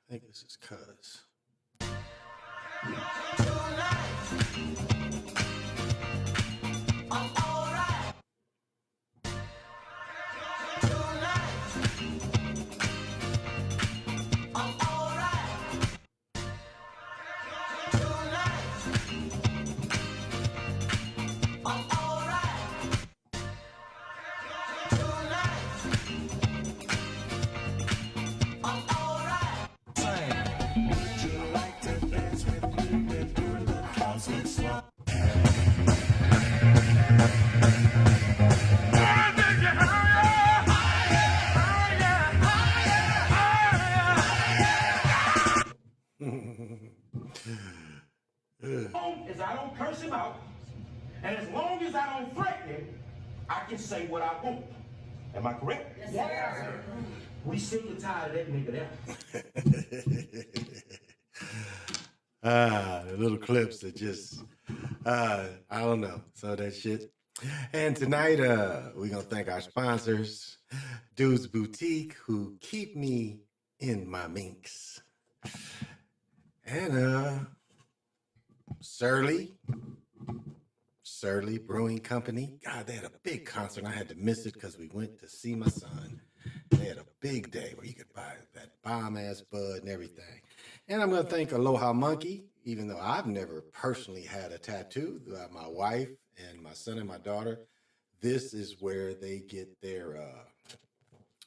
I think this is cuz. As I don't curse him out, and as long as I don't threaten him, I can say what I want. Am I correct? Yes, sir. We sick and tired of that nigga there. The little clips that just, I don't know. So that shit. And tonight, we're going to thank our sponsors, Dude's Boutique, who keep me in my minks. And Surly Brewing Company. God, they had a big concert. I had to miss it because we went to see my son. They had a big day where you could buy that bomb-ass bud and everything. And I'm going to thank Aloha Monkey, even though I've never personally had a tattoo. My wife and my son and my daughter, this is where they get their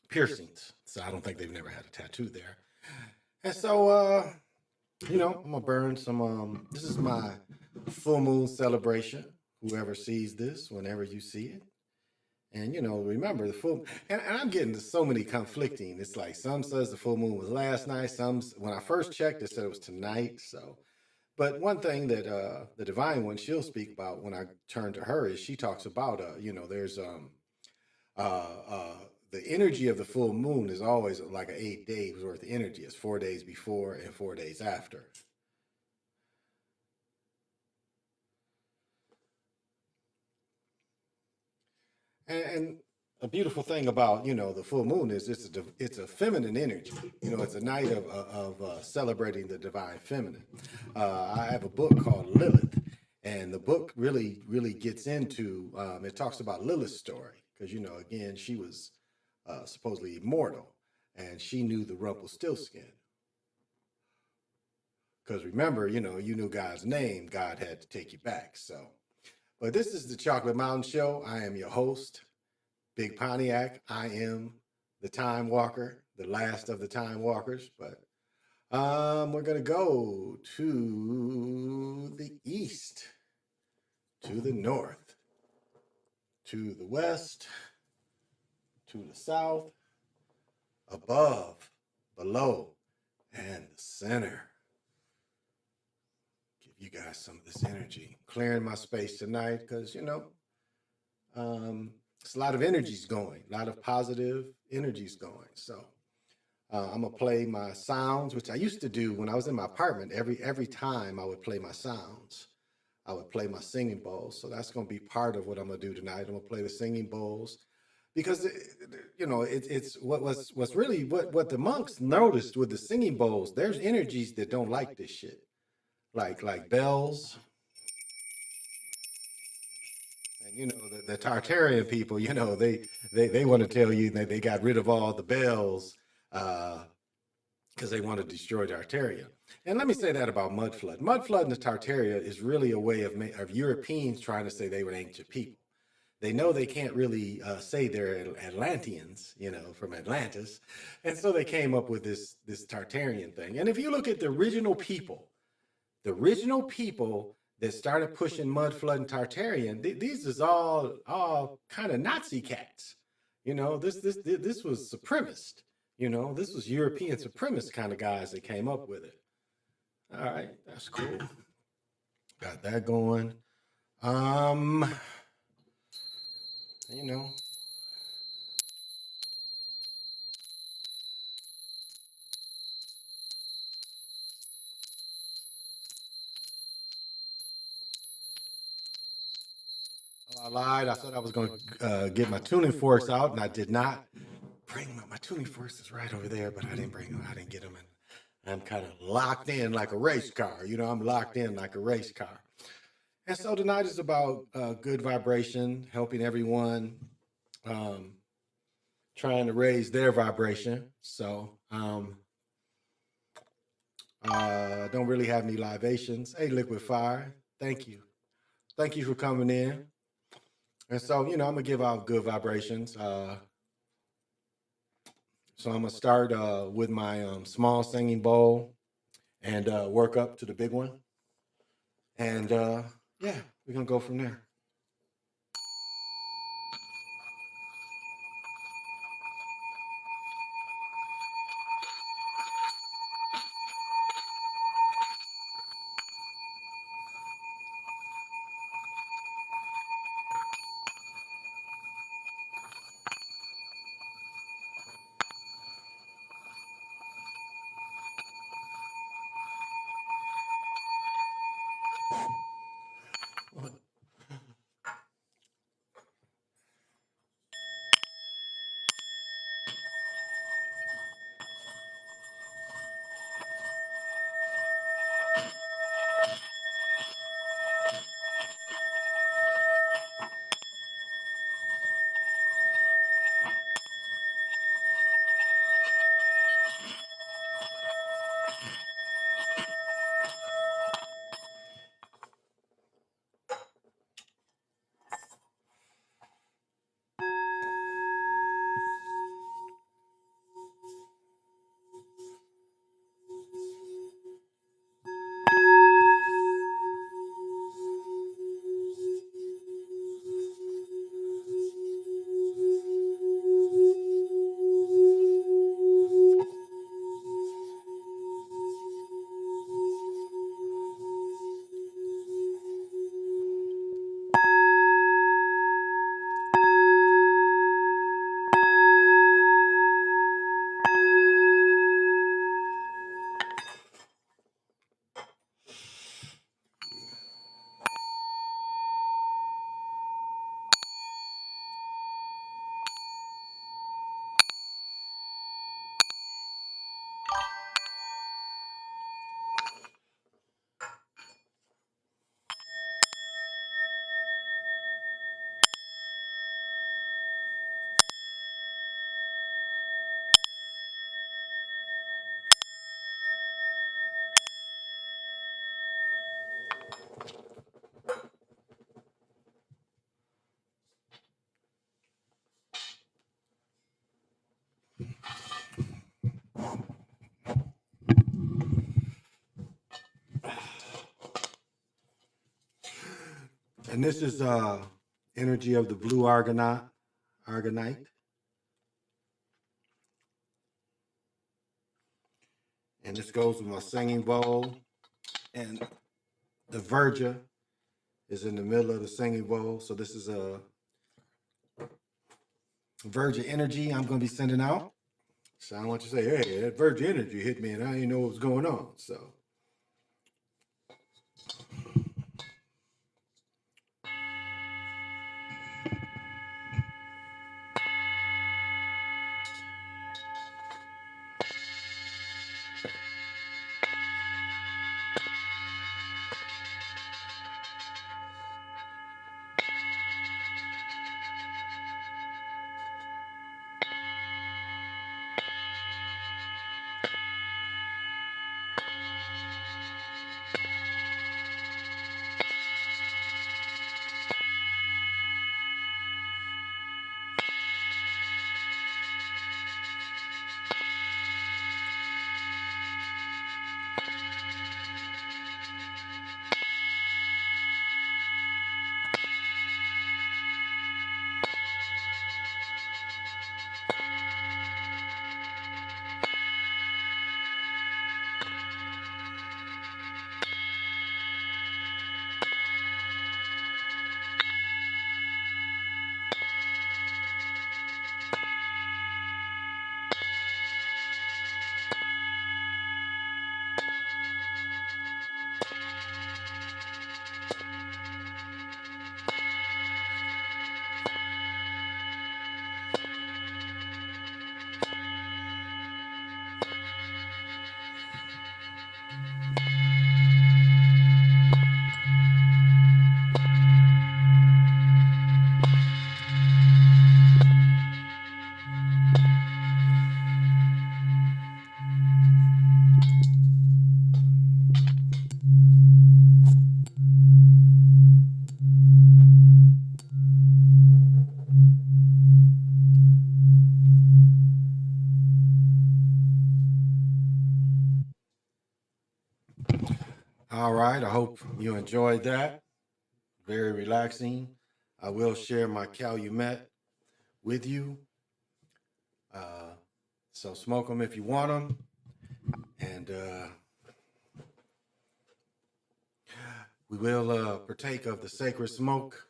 piercings. So I don't think they've never had a tattoo there. And so, you know, I'm going to burn some, this is my full moon celebration. Whoever sees this, whenever you see it. And, you know, remember the full, and I'm getting so many conflicting. It's like some says the full moon was last night. Some, when I first checked, it said it was tonight. So, but one thing that the Divine One, she'll speak about when I turn to her is she talks about, you know, there's the energy of the full moon is always like an 8 days worth of energy. It's 4 days before and 4 days after. And a beautiful thing about, you know, the full moon is it's a feminine energy. You know, it's a night of celebrating the divine feminine. I have a book called Lilith, and the book really gets into, it talks about Lilith's story. Because, you know, again, she was supposedly immortal, and she knew the Rumpelstiltskin. Because remember, you know, you knew God's name, God had to take you back, so. But this is the Chocolate Mountain Show. I am your host, Big Pontiac. I am the Time Walker, the last of the Time Walkers. But we're going to go to the east, to the north, to the west, to the south, above, below, and the center. You guys some of this energy, clearing my space tonight because, you know, it's a lot of energies going, a lot of positive energies going. So I'm going to play my sounds, which I used to do when I was in my apartment. Every time I would play my sounds, I would play my singing bowls. So that's going to be part of what I'm going to do tonight. I'm going to play the singing bowls because, you know, it's what's really what the monks noticed with the singing bowls. There's energies that don't like this shit. Like bells, and you know the Tartarian people. You know they want to tell you that they got rid of all the bells because they want to destroy Tartaria. And let me say that about mud flood. Mud flood in the Tartaria is really a way of Europeans trying to say they were ancient people. They know they can't really say they're Atlanteans, you know, from Atlantis, and so they came up with this Tartarian thing. And if you look at the original people that started pushing mud flood and Tartarian, these is all kind of Nazi cats. You know, this was supremacist. You know, this was European supremacist kind of guys that came up with it. All right, that's cool. Got that going. You know. I lied. I said I was going to get my tuning forks out, and I did not bring my tuning forks is right over there, but I didn't bring them. I didn't get them. And I'm kind of locked in like a race car. I'm locked in like a race car. And so tonight is about good vibration, helping everyone, um, trying to raise their vibration. So don't really have any libations. Hey, Liquid Fire, thank you. Thank you for coming in. And so, I'm going to give out good vibrations. So I'm going to start with my small singing bowl and work up to the big one. And yeah, we're going to go from there. And this is energy of the blue argonite. And this goes with my singing bowl. And the Virga is in the middle of the singing bowl. So this is a Virga energy I'm going to be sending out. So I want you to say, hey, that Virga energy hit me and I didn't know what was going on. So. All right. I hope you enjoyed that. Very relaxing. I will share my Calumet with you. Uh, so smoke them if you want them. And we will partake of the sacred smoke.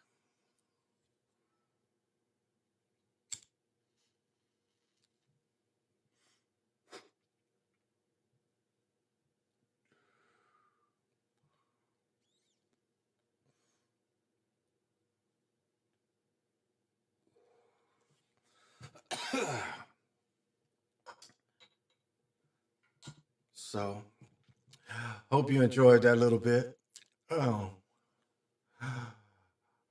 So, hope you enjoyed that little bit. Oh,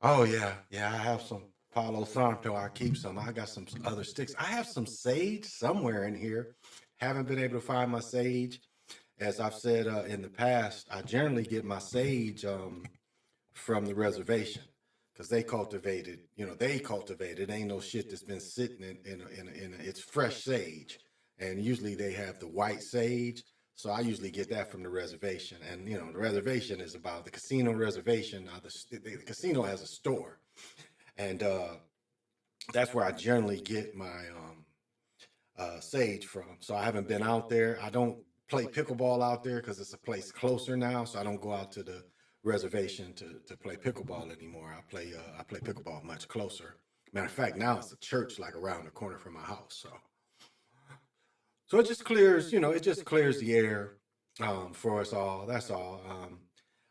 oh yeah. I have some Palo Santo. I keep some. I got some other sticks. I have some sage somewhere in here. Haven't been able to find my sage. As I've said in the past, I generally get my sage from the reservation because they cultivated. They cultivated. Ain't no shit that's been sitting it's fresh sage, and usually they have the white sage. So I usually get that from the reservation, and the reservation is about the casino reservation. The casino has a store, and that's where I generally get my sage from. So I haven't been out there. I don't play pickleball out there because it's a place closer now. So I don't go out to the reservation to play pickleball anymore. I play pickleball much closer. Matter of fact, now it's a church like around the corner from my house. So it just clears, it just clears the air for us all. That's all.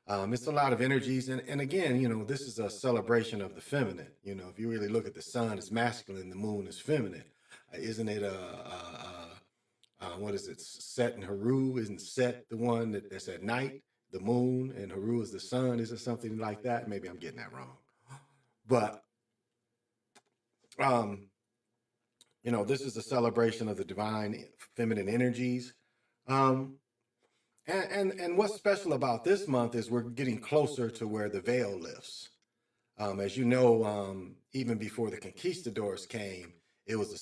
It's a lot of energies, and again, this is a celebration of the feminine. If you really look at the sun, it's masculine, the moon is feminine. Isn't it what is it? Set and Haru, isn't Set the one that's at night, the moon, and Haru is the sun? Is it something like that? Maybe I'm getting that wrong. But um, this is a celebration of the divine feminine energies. Um, and what's special about this month is we're getting closer to where the veil lifts. As you know, even before the conquistadors came, it was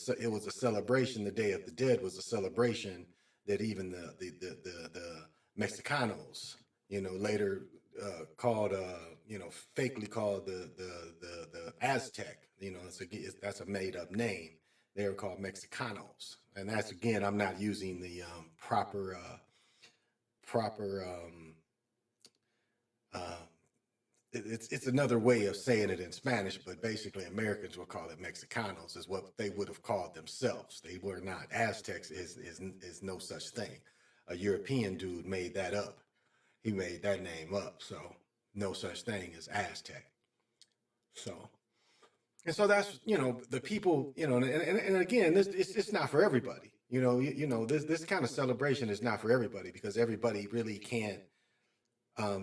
a celebration. The Day of the Dead was a celebration that even the Mexicanos, later called, fakely called the Aztec. That's a made up name. They were called Mexicanos, and that's, again, I'm not using the proper uh, it's another way of saying it in Spanish, but basically Americans will call it Mexicanos, is what they would have called themselves. They were not. Aztecs is no such thing. A European dude made that up. He made that name up. So no such thing as Aztec. So, and so that's, the people, and again, it's not for everybody. This kind of celebration is not for everybody because everybody really can't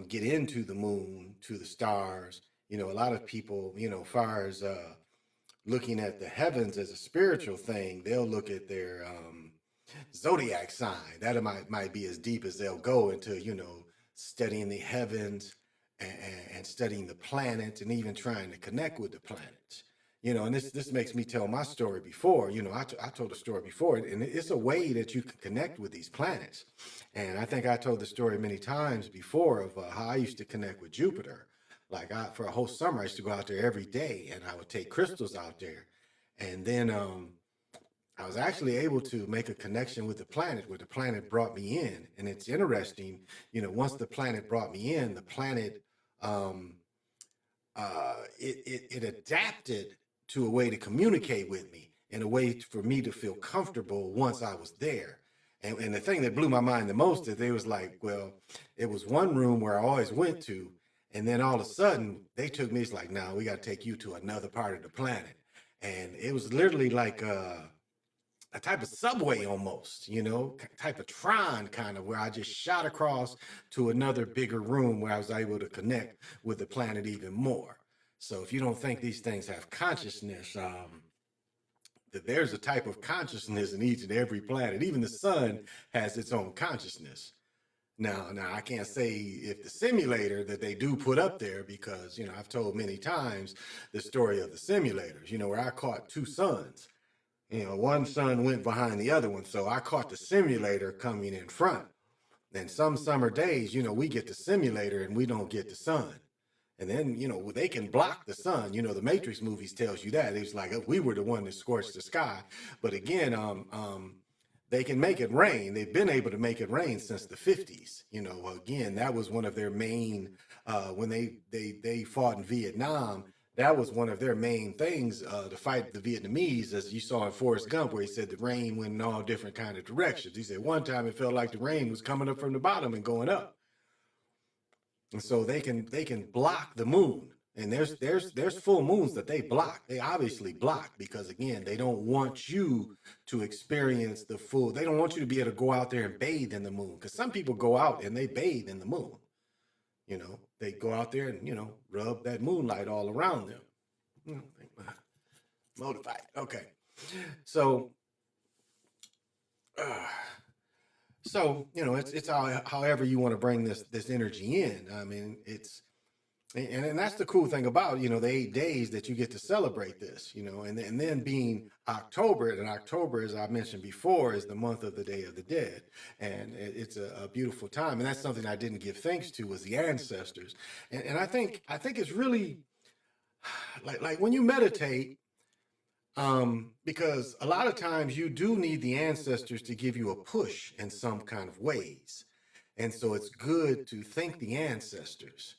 get into the moon, to the stars. A lot of people, far as looking at the heavens as a spiritual thing, they'll look at their zodiac sign. That might be as deep as they'll go into, studying the heavens and studying the planets and even trying to connect with the planets. And this makes me tell my story before. I told a story before, and it's a way that you can connect with these planets. And I think I told the story many times before of how I used to connect with Jupiter. Like for a whole summer, I used to go out there every day, and I would take crystals out there. And then I was actually able to make a connection with the planet where the planet brought me in. And it's interesting, once the planet brought me in, the planet it adapted to a way to communicate with me in a way for me to feel comfortable once I was there. And the thing that blew my mind the most is they was like, well, it was one room where I always went to, and then all of a sudden they took me. It's like, no, we got to take you to another part of the planet. And it was literally like a type of subway almost, type of Tron kind of, where I just shot across to another bigger room where I was able to connect with the planet even more. So if you don't think these things have consciousness, that there's a type of consciousness in each and every planet. Even the sun has its own consciousness. Now I can't say if the simulator that they do put up there, because I've told many times the story of the simulators, where I caught two suns. One sun went behind the other one, so I caught the simulator coming in front. And some summer days, we get the simulator and we don't get the sun. And then, they can block the sun. The Matrix movies tells you that. It's like we were the one that scorched the sky. But again, they can make it rain. They've been able to make it rain since the 50s. Again, that was one of their main, when they fought in Vietnam, that was one of their main things to fight the Vietnamese, as you saw in Forrest Gump, where he said the rain went in all different kind of directions. He said one time it felt like the rain was coming up from the bottom and going up. And so they can block the moon. And there's full moons that they block. They obviously block because, again, they don't want you to experience the full. They don't want you to be able to go out there and bathe in the moon, because some people go out and they bathe in the moon. They go out there and, rub that moonlight all around them. Motivate. Okay. So, it's however you want to bring this energy in. I mean, and that's the cool thing about, the 8 days that you get to celebrate this, and then being October, and October, as I mentioned before, is the month of the Day of the Dead. And it's a beautiful time. And that's something I didn't give thanks to, was the ancestors. And I think it's really like when you meditate, because a lot of times you do need the ancestors to give you a push in some kind of ways. And so it's good to thank the ancestors.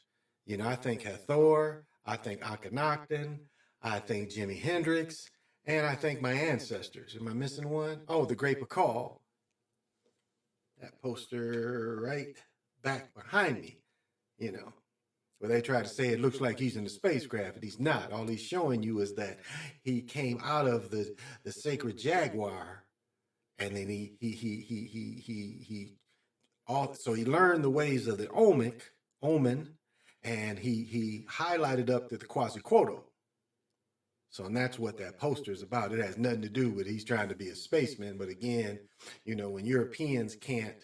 I think Hathor, I think Akhenaten, I think Jimi Hendrix, and I think my ancestors. Am I missing one? Oh, the Great Pakal. That poster right back behind me, where they try to say it looks like he's in the spacecraft, but he's not. All he's showing you is that he came out of the sacred jaguar, and then so he learned the ways of the omen, and he highlighted up to the Quetzalcoatl. So, and that's what that poster is about. It has nothing to do with he's trying to be a spaceman. But again, when Europeans can't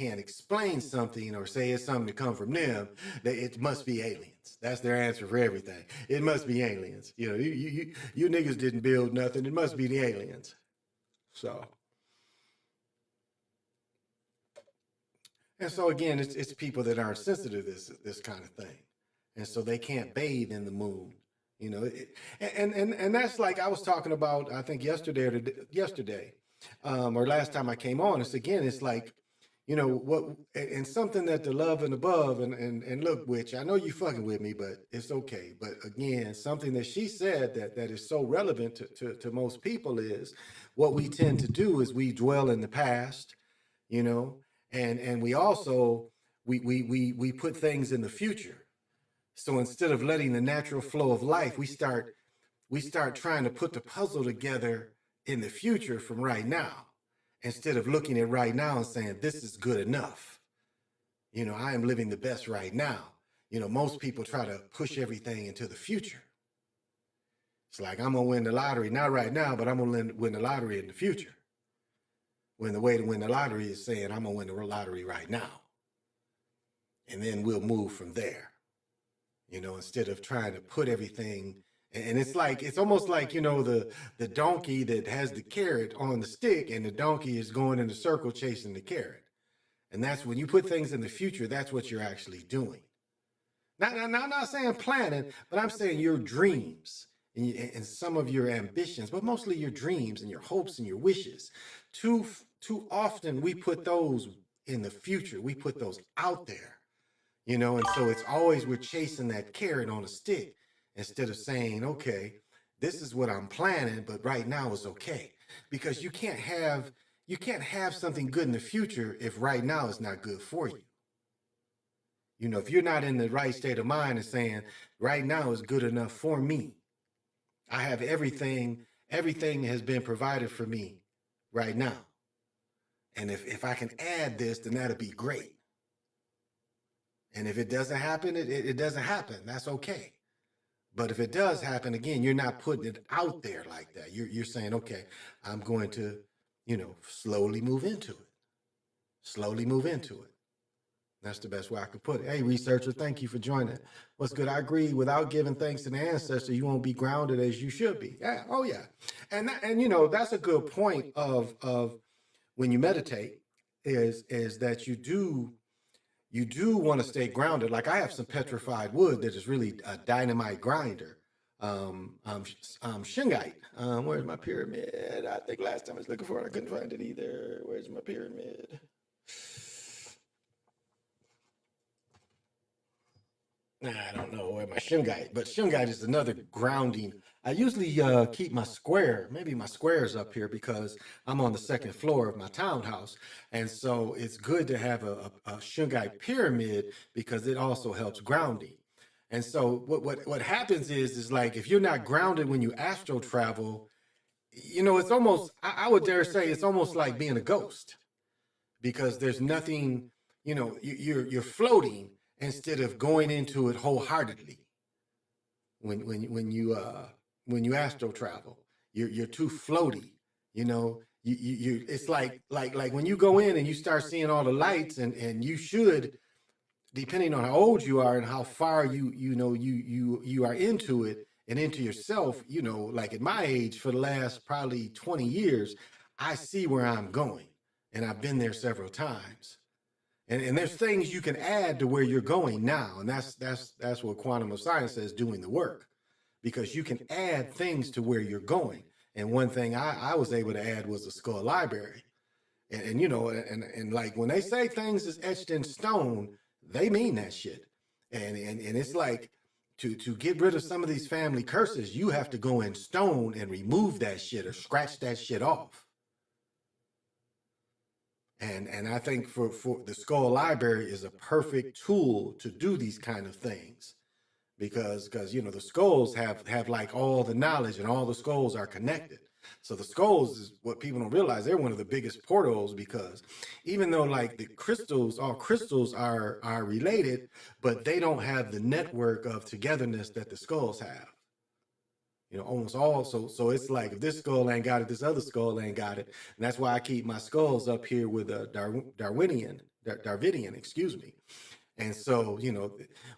explain something or say it's something to come from them, it must be aliens. That's their answer for everything. It must be aliens. You niggas didn't build nothing. It must be the aliens. So. And so again, it's people that aren't sensitive to this kind of thing, and so they can't bathe in the moon, and that's like I was talking about, I think yesterday, or last time I came on. It's like, what, and something that the love and above and look, which I know you fucking with me, but it's okay. But again, something that she said that is so relevant to most people is what we tend to do is we dwell in the past, and we also we put things in the future. So instead of letting the natural flow of life, we start trying to put the puzzle together in the future from right now, instead of looking at right now and saying, this is good enough. I am living the best right now. Most people try to push everything into the future. It's like, I'm going to win the lottery, not right now, but I'm going to win the lottery in the future. When the way to win the lottery is saying, I'm going to win the lottery right now. And then we'll move from there, instead of trying to put everything. And it's almost like, the donkey that has the carrot on the stick, and the donkey is going in a circle chasing the carrot. And that's when you put things in the future, that's what you're actually doing. Now, I'm not saying planning, but I'm saying your dreams and some of your ambitions, but mostly your dreams and your hopes and your wishes. Too often we put those in the future. We put those out there, and so it's always we're chasing that carrot on a stick instead of saying, okay, this is what I'm planning, but right now is okay. Because you can't have something good in the future if right now is not good for you. If you're not in the right state of mind and saying right now is good enough for me, I have everything has been provided for me right now. And if I can add this, then that'll be great. And if it doesn't happen, it doesn't happen. That's okay. But if it does happen, again, you're not putting it out there like that. You're saying, okay, I'm going to, slowly move into it. Slowly move into it. That's the best way I could put it. Hey, researcher, thank you for joining. What's good? I agree. Without giving thanks to the ancestor, you won't be grounded as you should be. Yeah. Oh, yeah. And that's a good point of when you meditate, is that you do want to stay grounded. Like I have some petrified wood that is really a dynamite grinder. Shungite. Where's my pyramid? I think last time I was looking for it, I couldn't find it either. Where's my pyramid? I don't know where my shungite, but shungite is another grounding. I usually keep my square, maybe my square is up here because I'm on the second floor of my townhouse. And so it's good to have a shungite pyramid because it also helps grounding. And so what happens is like if you're not grounded when you astral travel, it's almost I would dare say it's almost like being a ghost because there's nothing, you're floating instead of going into it wholeheartedly. When you astral travel, you're too floaty. It's like when you go in and you start seeing all the lights, and you should, depending on how old you are and how far you are into it and into yourself, like at my age for the last probably 20 years, I see where I'm going, and I've been there several times. And there's things you can add to where you're going now, and that's what quantum of science says, doing the work, because you can add things to where you're going. And one thing I was able to add was the skull library, and like when they say things is etched in stone, they mean that shit. And it's like to get rid of some of these family curses, you have to go in stone and remove that shit or scratch that shit off. And I think for the skull library is a perfect tool to do these kind of things, because the skulls have like all the knowledge, and all the skulls are connected. So the skulls is what people don't realize, they're one of the biggest portals, because even though like the crystals, all crystals are related, but they don't have the network of togetherness that the skulls have. Almost all. So it's like if this skull ain't got it, this other skull ain't got it. And that's why I keep my skulls up here with a Darwinian, excuse me. And so,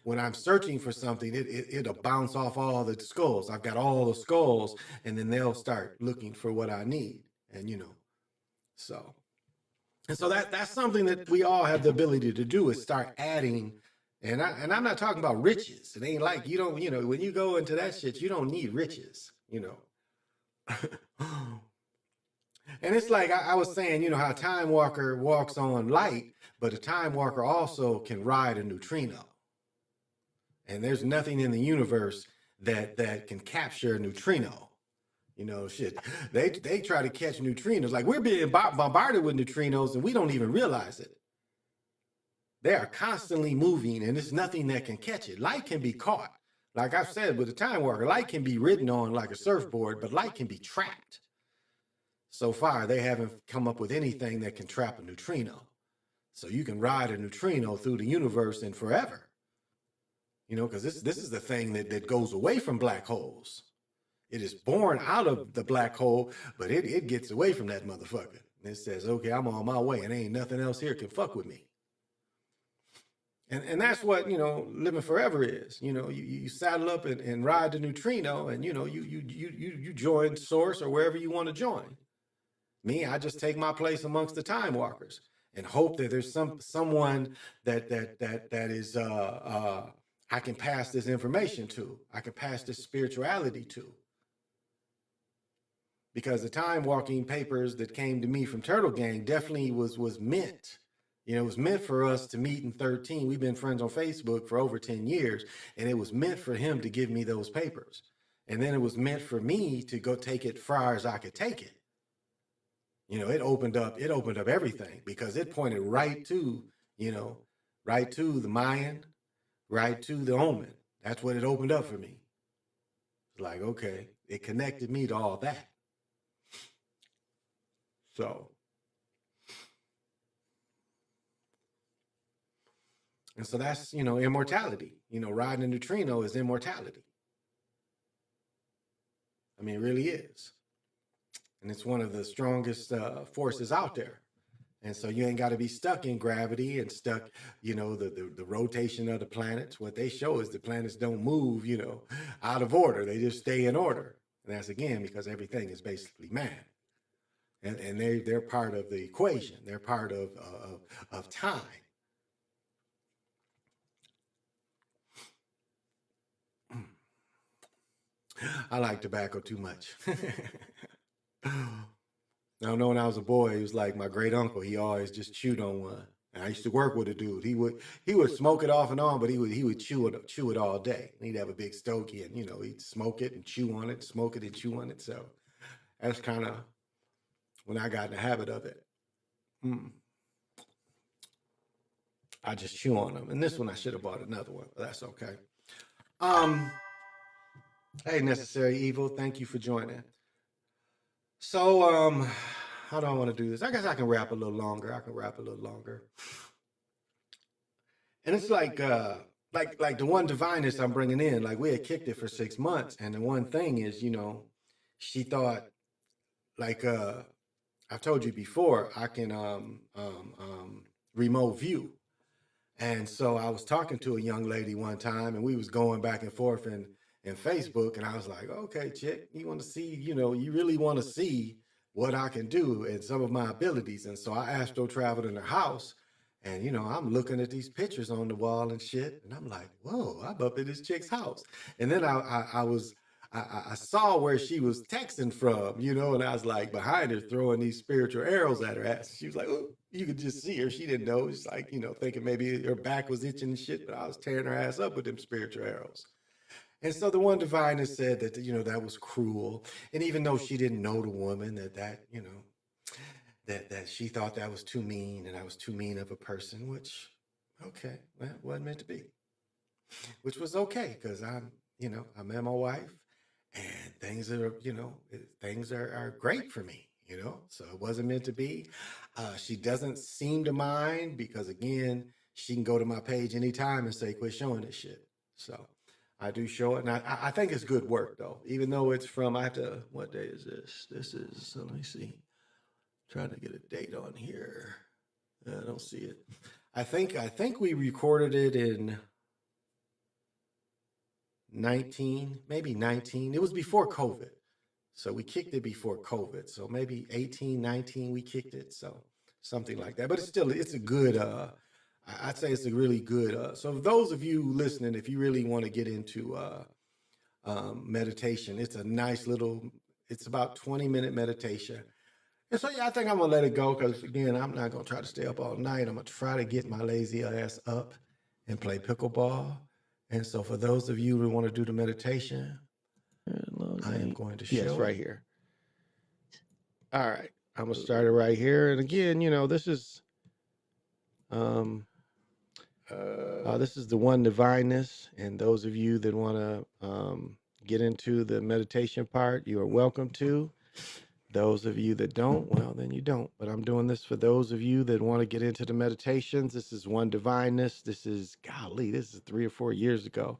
when I'm searching for something, it'll bounce off all the skulls. I've got all the skulls, and then they'll start looking for what I need. And so that's something that we all have the ability to do, is start adding. And I'm not talking about riches. It ain't like you don't, when you go into that shit, you don't need riches, And it's like I was saying, how Time Walker walks on light, but a Time Walker also can ride a neutrino. And there's nothing in the universe that can capture a neutrino. Shit. They try to catch neutrinos. Like we're being bombarded with neutrinos and we don't even realize it. They are constantly moving, and there's nothing that can catch it. Light can be caught. Like I've said with the Time Walker, light can be ridden on like a surfboard, but light can be trapped. So far, they haven't come up with anything that can trap a neutrino. So you can ride a neutrino through the universe and forever. Because this is the thing that goes away from black holes. It is born out of the black hole, but it gets away from that motherfucker. And it says, okay, I'm on my way, and ain't nothing else here can fuck with me. And that's what, living forever is. You saddle up and ride the neutrino, and, you join Source or wherever you want to join. Me, I just take my place amongst the Time Walkers and hope that there's someone that is I can pass this information to. I can pass this spirituality to. Because the time walking papers that came to me from Turtle Gang definitely was meant. It was meant for us to meet in 13. We've been friends on Facebook for over 10 years, and it was meant for him to give me those papers. And then it was meant for me to go take it far as I could take it. It opened up everything, because it pointed right to the Mayan, right to the Omen. That's what it opened up for me. Like, okay, it connected me to all that. So, and so that's, immortality. Riding a neutrino is immortality. I mean, it really is. And it's one of the strongest forces out there. And so you ain't got to be stuck in gravity and stuck, the rotation of the planets. What they show is the planets don't move, out of order. They just stay in order. And that's, again, because everything is basically man. and they're part of the equation. They're part of time. I like tobacco too much. I know when I was a boy, he was like my great uncle. He always just chewed on one. And I used to work with a dude. He would smoke it off and on, but he would chew it all day. And he'd have a big stogie, and he'd smoke it and chew on it, smoke it and chew on it. So that's kind of when I got in the habit of it. Mm. I just chew on them. And this one I should have bought another one, but that's okay. Hey, Necessary Evil, thank you for joining. So, how do I want to do this? I guess I can rap a little longer. And it's like the one divineness I'm bringing in. Like we had kicked it for 6 months, and the one thing is, she thought like I've told you before, I can remote view. And so I was talking to a young lady one time, and we was going back and forth in Facebook, and I was like, okay, chick, you want to see, you really want to see what I can do and some of my abilities. And so I astro traveled in her house, and I'm looking at these pictures on the wall and shit, and I'm like, whoa, I'm up in this chick's house. And then I saw where she was texting from, and I was like behind her throwing these spiritual arrows at her ass. She was like, oh, you could just see her. She didn't know. It's like, thinking maybe her back was itching and shit, but I was tearing her ass up with them spiritual arrows. And so the one diviners said that, that was cruel. And even though she didn't know the woman, that she thought that was too mean and I was too mean of a person, which, okay, well, wasn't meant to be, which was okay because I met my wife and things are great for me, so it wasn't meant to be. She doesn't seem to mind because, again, she can go to my page anytime and say, quit showing this shit. So I do show it, and I think it's good work, though, even though it's from, I have to, what day is this? This is, so let me see. Trying to get a date on here. I don't see it. I think we recorded it in 19, maybe 19. It was before COVID. So we kicked it before COVID. So maybe 18, 19, we kicked it. So something like that. But it's a good, I'd say it's a really good. So those of you listening, if you really want to get into meditation, it's a nice little, it's about 20-minute meditation. And so, yeah, I think I'm going to let it go because, again, I'm not going to try to stay up all night. I'm going to try to get my lazy ass up and play pickleball. And so for those of you who want to do the meditation, I am going to show. Yes, right here. All right. I'm going to start it right here. And again, this is the one divineness. And those of you that want to get into the meditation part, you are welcome to. Those of you that don't, well, then you don't. But I'm doing this for those of you that want to get into the meditations. This is one divineness. This is 3 or 4 years ago.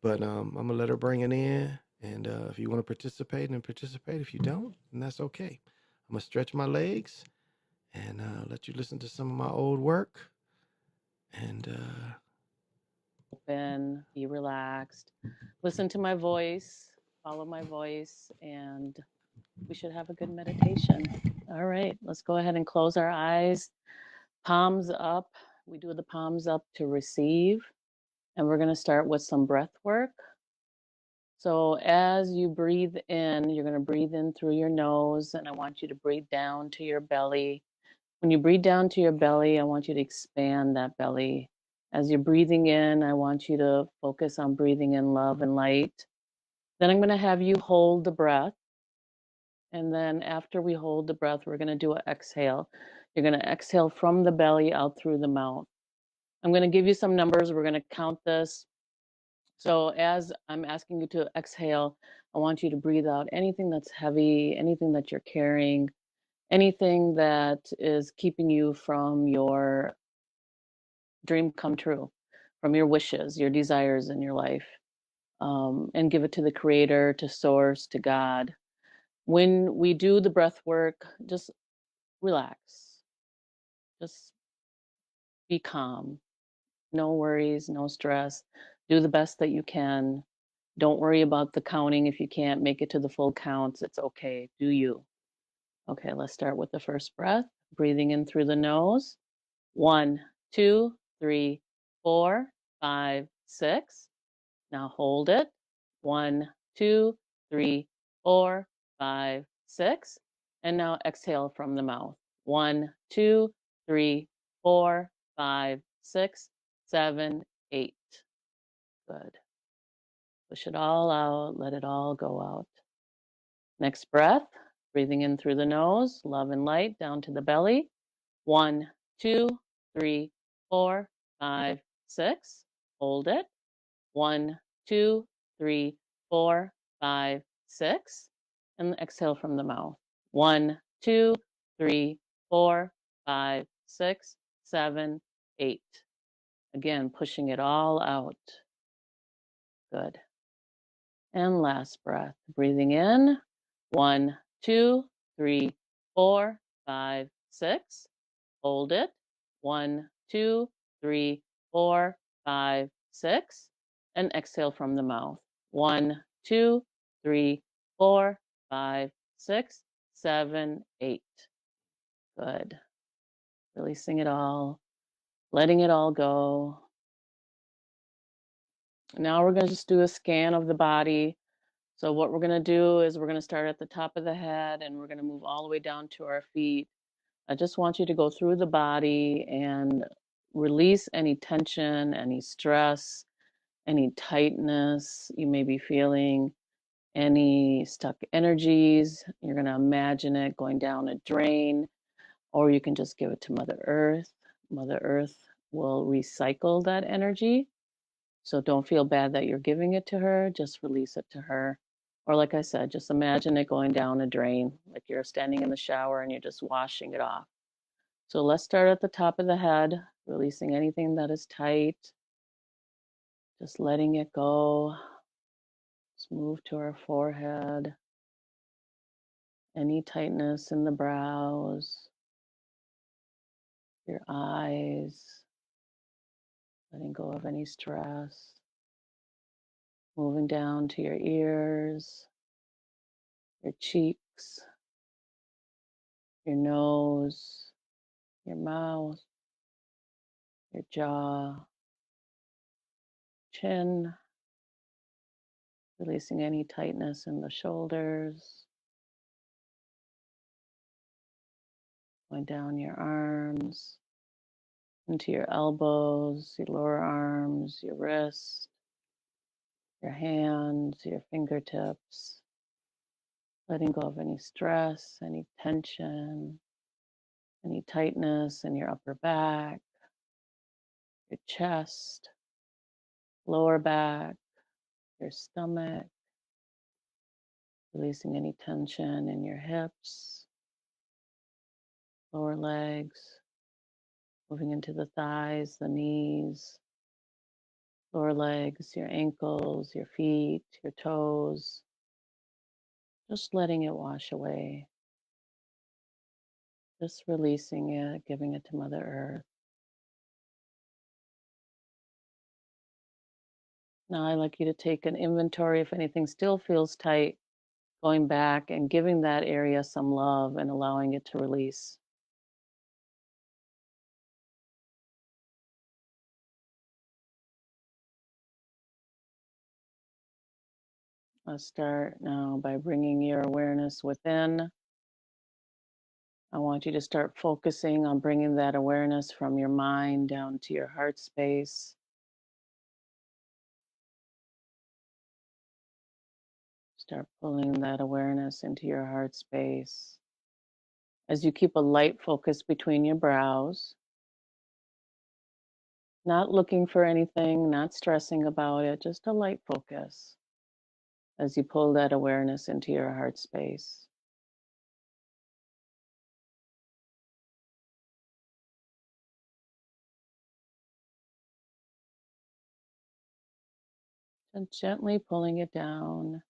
But I'm going to let her bring it in. And if you want to participate, then participate. If you don't, then that's okay. I'm going to stretch my legs and let you listen to some of my old work. And open, be relaxed, listen to my voice, follow my voice, and we should have a good meditation. All right, let's go ahead and close our eyes. Palms up. We do the palms up to receive. And we're going to start with some breath work. So as you breathe in, you're going to breathe in through your nose, and I want you to breathe down to your belly. When you breathe down to your belly, I want you to expand that belly. As you're breathing in, I want you to focus on breathing in love and light. Then I'm going to have you hold the breath. And then after we hold the breath, we're going to do an exhale. You're going to exhale from the belly out through the mouth. I'm going to give you some numbers. We're going to count this. So as I'm asking you to exhale, I want you to breathe out anything that's heavy, anything that you're carrying, anything that is keeping you from your dream come true, from your wishes, your desires in your life, and give it to the Creator, to Source, to God. When we do the breath work, just relax. Just be calm. No worries, no stress. Do the best that you can. Don't worry about the counting if you can't make it to the full counts. It's okay. Do you. Okay, let's start with the first breath. Breathing in through the nose. 1, 2, 3, 4, 5, 6. Now hold it. 1, 2, 3, 4, 5, 6. And now exhale from the mouth. 1, 2, 3, 4, 5, 6, 7, 8. Good. Push it all out. Let it all go out. Next breath. Breathing in through the nose. Love and light down to the belly. 1, 2, 3, 4, 5, 6. Hold it. 1, 2, 3, 4, 5, 6. And exhale from the mouth. 1, 2, 3, 4, 5, 6, 7, 8. Again, pushing it all out. Good. And last breath. Breathing in. 1, 2, 3, 4, 5, 6. Hold it. 1, 2, 3, 4, 5, 6. And exhale from the mouth. 1, 2, 3, 4, 5, 6, 7, 8. Good. Releasing it all, letting it all go. Now we're going to just do a scan of the body. So what we're going to do is we're going to start at the top of the head and we're going to move all the way down to our feet. I just want you to go through the body and release any tension, any stress, any tightness you may be feeling, any stuck energies. You're going to imagine it going down a drain, or you can just give it to Mother Earth. Mother Earth will recycle that energy. So don't feel bad that you're giving it to her, just release it to her. Or like I said, just imagine it going down a drain, like you're standing in the shower and you're just washing it off. So let's start at the top of the head, releasing anything that is tight, just letting it go. Let's move to our forehead, any tightness in the brows, your eyes, letting go of any stress. Moving down to your ears, your cheeks, your nose, your mouth, your jaw, chin, releasing any tightness in the shoulders, going down your arms, into your elbows, your lower arms, your wrists, your hands, your fingertips, letting go of any stress, any tension, any tightness in your upper back, your chest, lower back, your stomach, releasing any tension in your hips, lower legs, moving into the thighs, the knees, lower legs, your ankles, your feet, your toes, just letting it wash away, just releasing it, giving it to Mother Earth. Now I'd like you to take an inventory if anything still feels tight, going back and giving that area some love and allowing it to release. Let's start now by bringing your awareness within. I want you to start focusing on bringing that awareness from your mind down to your heart space. Start pulling that awareness into your heart space. As you keep a light focus between your brows, not looking for anything, not stressing about it, just a light focus as you pull that awareness into your heart space. And gently pulling it down.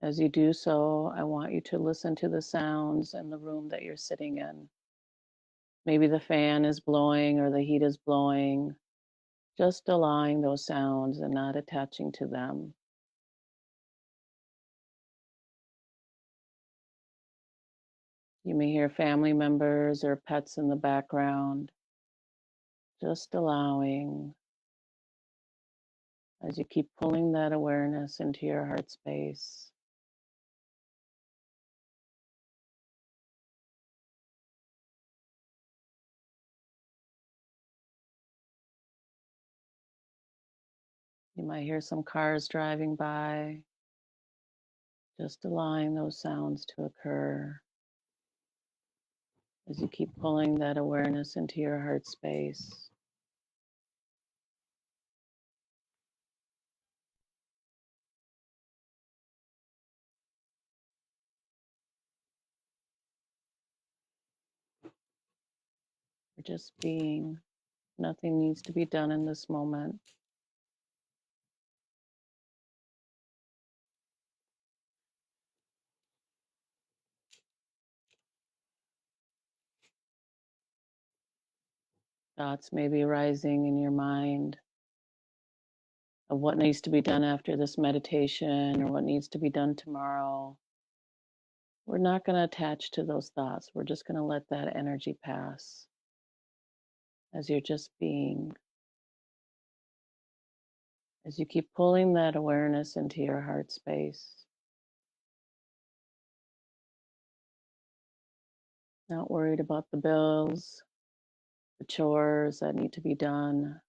As you do so, I want you to listen to the sounds in the room that you're sitting in. Maybe the fan is blowing or the heat is blowing. Just allowing those sounds and not attaching to them. You may hear family members or pets in the background, just allowing as you keep pulling that awareness into your heart space. You might hear some cars driving by, just allowing those sounds to occur as you keep pulling that awareness into your heart space. You're just being. Nothing needs to be done in this moment. Thoughts may be rising in your mind of what needs to be done after this meditation or what needs to be done tomorrow. We're not going to attach to those thoughts. We're just going to let that energy pass as you're just being. As you keep pulling that awareness into your heart space, not worried about the bills, the chores that need to be done,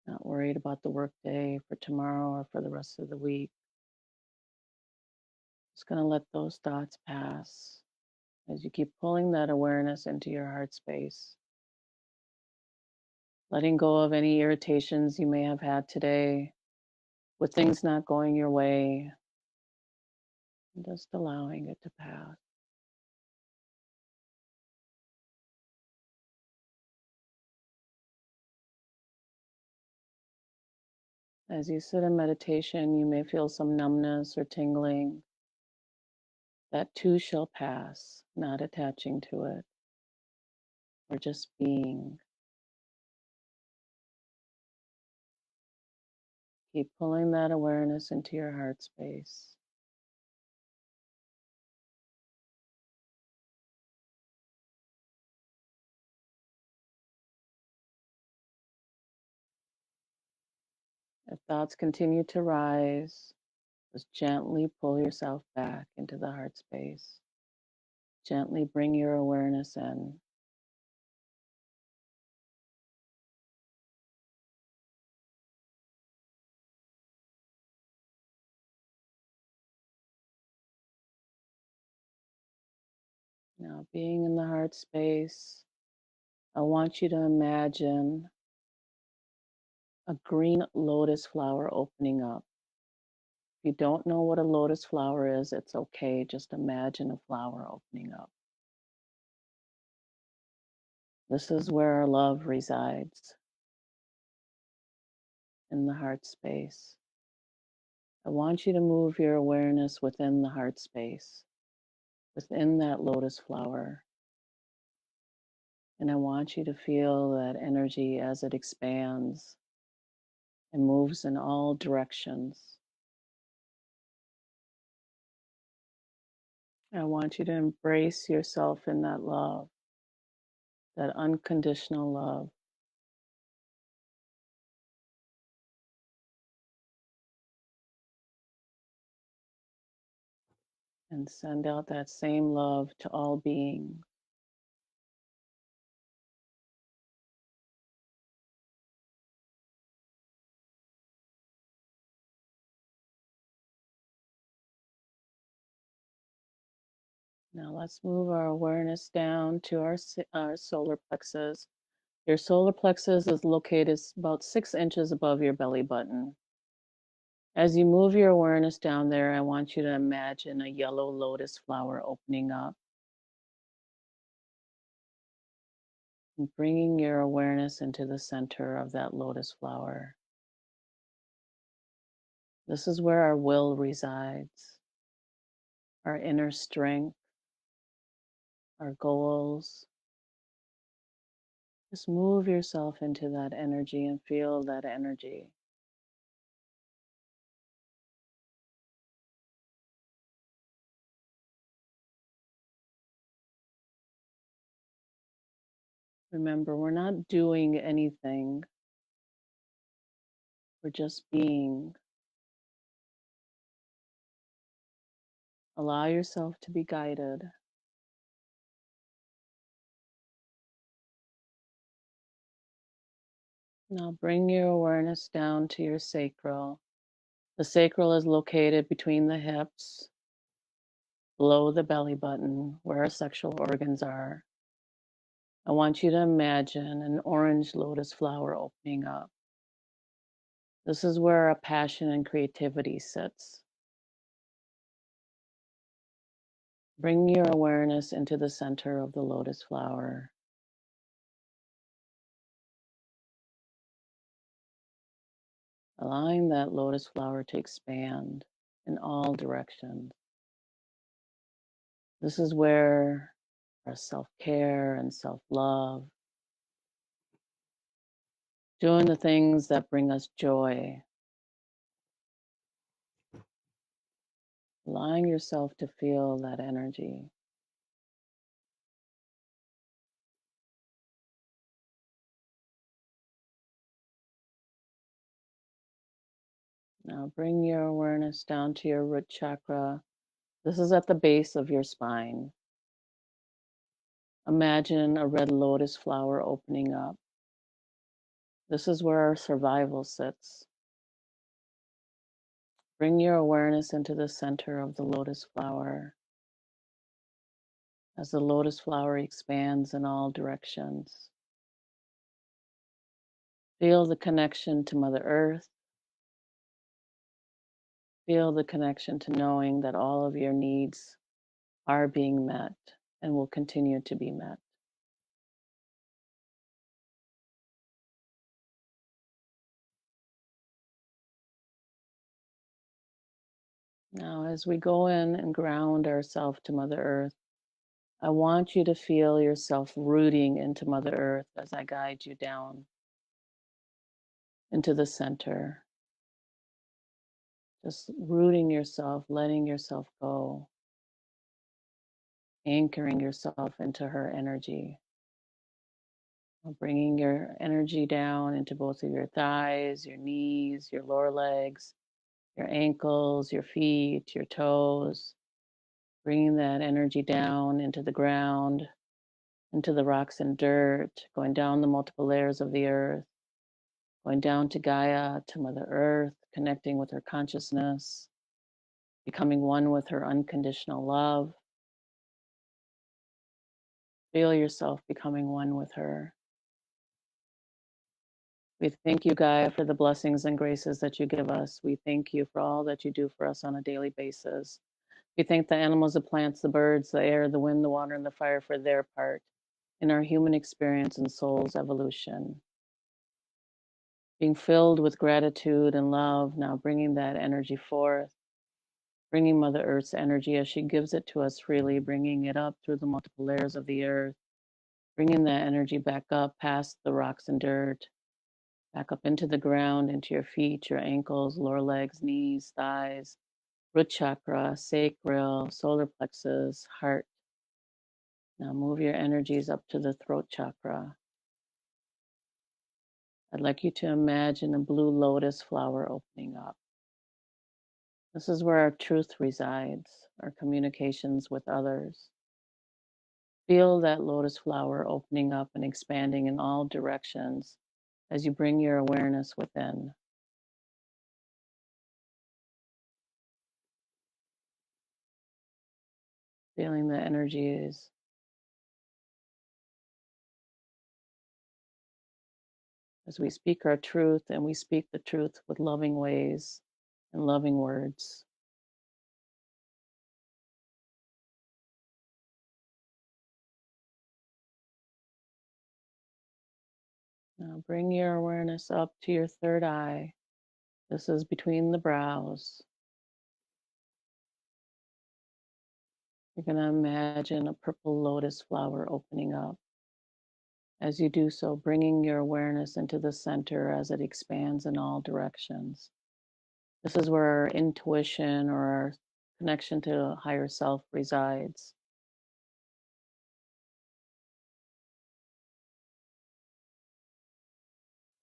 not worried about the workday for tomorrow or for the rest of the week. Just going to let those thoughts pass as you keep pulling that awareness into your heart space. Letting go of any irritations you may have had today with things not going your way, and just allowing it to pass. As you sit in meditation, you may feel some numbness or tingling. That too shall pass, not attaching to it, or just being. Keep pulling that awareness into your heart space. If thoughts continue to rise, just gently pull yourself back into the heart space. Gently bring your awareness in. Now, being in the heart space, I want you to imagine a green lotus flower opening up. If you don't know what a lotus flower is, it's okay. Just imagine a flower opening up. This is where our love resides, in the heart space. I want you to move your awareness within the heart space, within that lotus flower. And I want you to feel that energy as it expands and moves in all directions. I want you to embrace yourself in that love, that unconditional love. And send out that same love to all beings. Now let's move our awareness down to our solar plexus. Your solar plexus is located about 6 inches above your belly button. As you move your awareness down there, I want you to imagine a yellow lotus flower opening up and bringing your awareness into the center of that lotus flower. This is where our will resides, our inner strength, our goals. Just move yourself into that energy and feel that energy. Remember, we're not doing anything, we're just being. Allow yourself to be guided. Now bring your awareness down to your sacral. The sacral is located between the hips, below the belly button, where our sexual organs are. I want you to imagine an orange lotus flower opening up. This is where our passion and creativity sits. Bring your awareness into the center of the lotus flower. Allowing that lotus flower to expand in all directions. This is where our self-care and self-love, doing the things that bring us joy, allowing yourself to feel that energy. Now bring your awareness down to your root chakra. This is at the base of your spine. Imagine a red lotus flower opening up. This is where our survival sits. Bring your awareness into the center of the lotus flower. As the lotus flower expands in all directions, feel the connection to Mother Earth. Feel the connection to knowing that all of your needs are being met and will continue to be met. Now, as we go in and ground ourselves to Mother Earth, I want you to feel yourself rooting into Mother Earth as I guide you down into the center. Just rooting yourself, letting yourself go, anchoring yourself into her energy. Bringing your energy down into both of your thighs, your knees, your lower legs, your ankles, your feet, your toes. Bringing that energy down into the ground, into the rocks and dirt, going down the multiple layers of the earth, going down to Gaia, to Mother Earth, connecting with her consciousness, becoming one with her unconditional love. Feel yourself becoming one with her. We thank you, Gaia, for the blessings and graces that you give us. We thank you for all that you do for us on a daily basis. We thank the animals, the plants, the birds, the air, the wind, the water, and the fire for their part in our human experience and soul's evolution. Being filled with gratitude and love, now bringing that energy forth, bringing Mother Earth's energy as she gives it to us freely, bringing it up through the multiple layers of the earth, bringing that energy back up past the rocks and dirt, back up into the ground, into your feet, your ankles, lower legs, knees, thighs, root chakra, sacral, solar plexus, heart. Now move your energies up to the throat chakra. I'd like you to imagine a blue lotus flower opening up. This is where our truth resides, our communications with others. Feel that lotus flower opening up and expanding in all directions as you bring your awareness within. Feeling the energies. As we speak our truth, and we speak the truth with loving ways and loving words. Now bring your awareness up to your third eye. This is between the brows. You're going to imagine a purple lotus flower opening up. As you do so, bringing your awareness into the center as it expands in all directions. This is where our intuition or our connection to a higher self resides.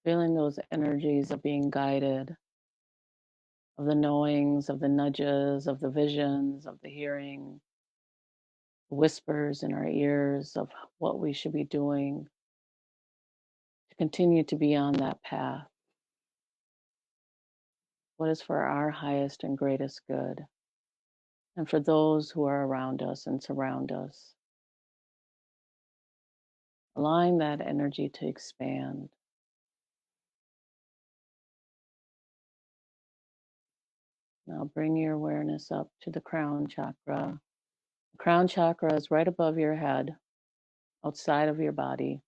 Feeling those energies of being guided, of the knowings, of the nudges, of the visions, of the hearing, whispers in our ears of what we should be doing to continue to be on that path. What is for our highest and greatest good, and for those who are around us and surround us. Allowing that energy to expand. Now bring your awareness up to the crown chakra. The crown chakra is right above your head, outside of your body.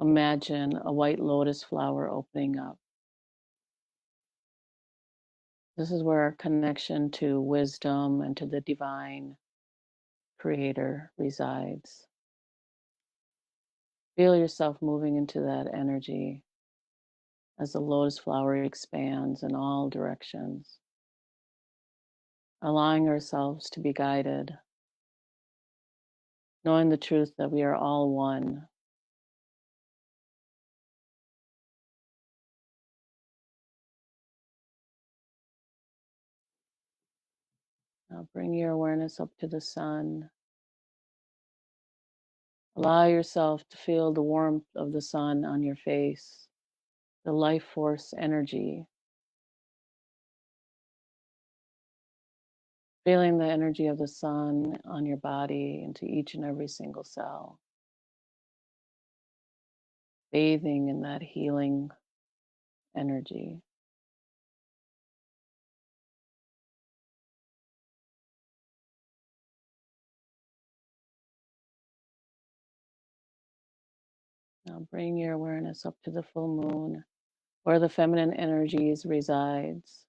Imagine a white lotus flower opening up. This is where our connection to wisdom and to the divine creator resides. Feel yourself moving into that energy as the lotus flower expands in all directions, allowing ourselves to be guided, knowing the truth that we are all one. Now bring your awareness up to the sun. Allow yourself to feel the warmth of the sun on your face, the life force energy. Feeling the energy of the sun on your body into each and every single cell. Bathing in that healing energy. Now bring your awareness up to the full moon, where the feminine energies resides.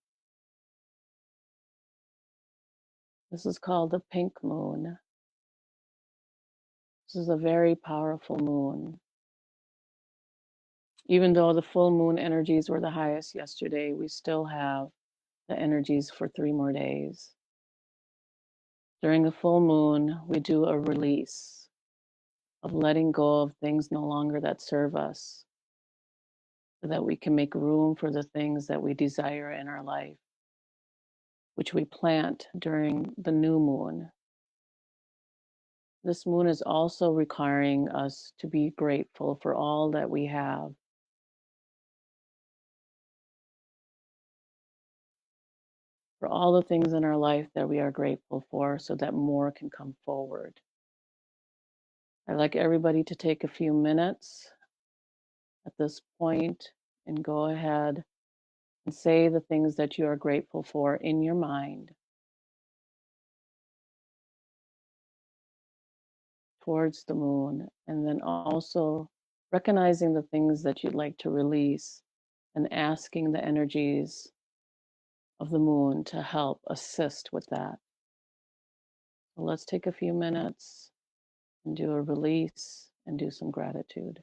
This is called the pink moon. This is a very powerful moon. Even though the full moon energies were the highest yesterday, we still have the energies for 3 more days. During the full moon, we do a release of letting go of things no longer that serve us, so that we can make room for the things that we desire in our life, which we plant during the new moon. This moon is also requiring us to be grateful for all that we have. For all the things in our life that we are grateful for, so that more can come forward. I'd like everybody to take a few minutes at this point and go ahead and say the things that you are grateful for in your mind towards the moon, and then also recognizing the things that you'd like to release and asking the energies of the moon to help assist with that. So let's take a few minutes and do a release and do some gratitude.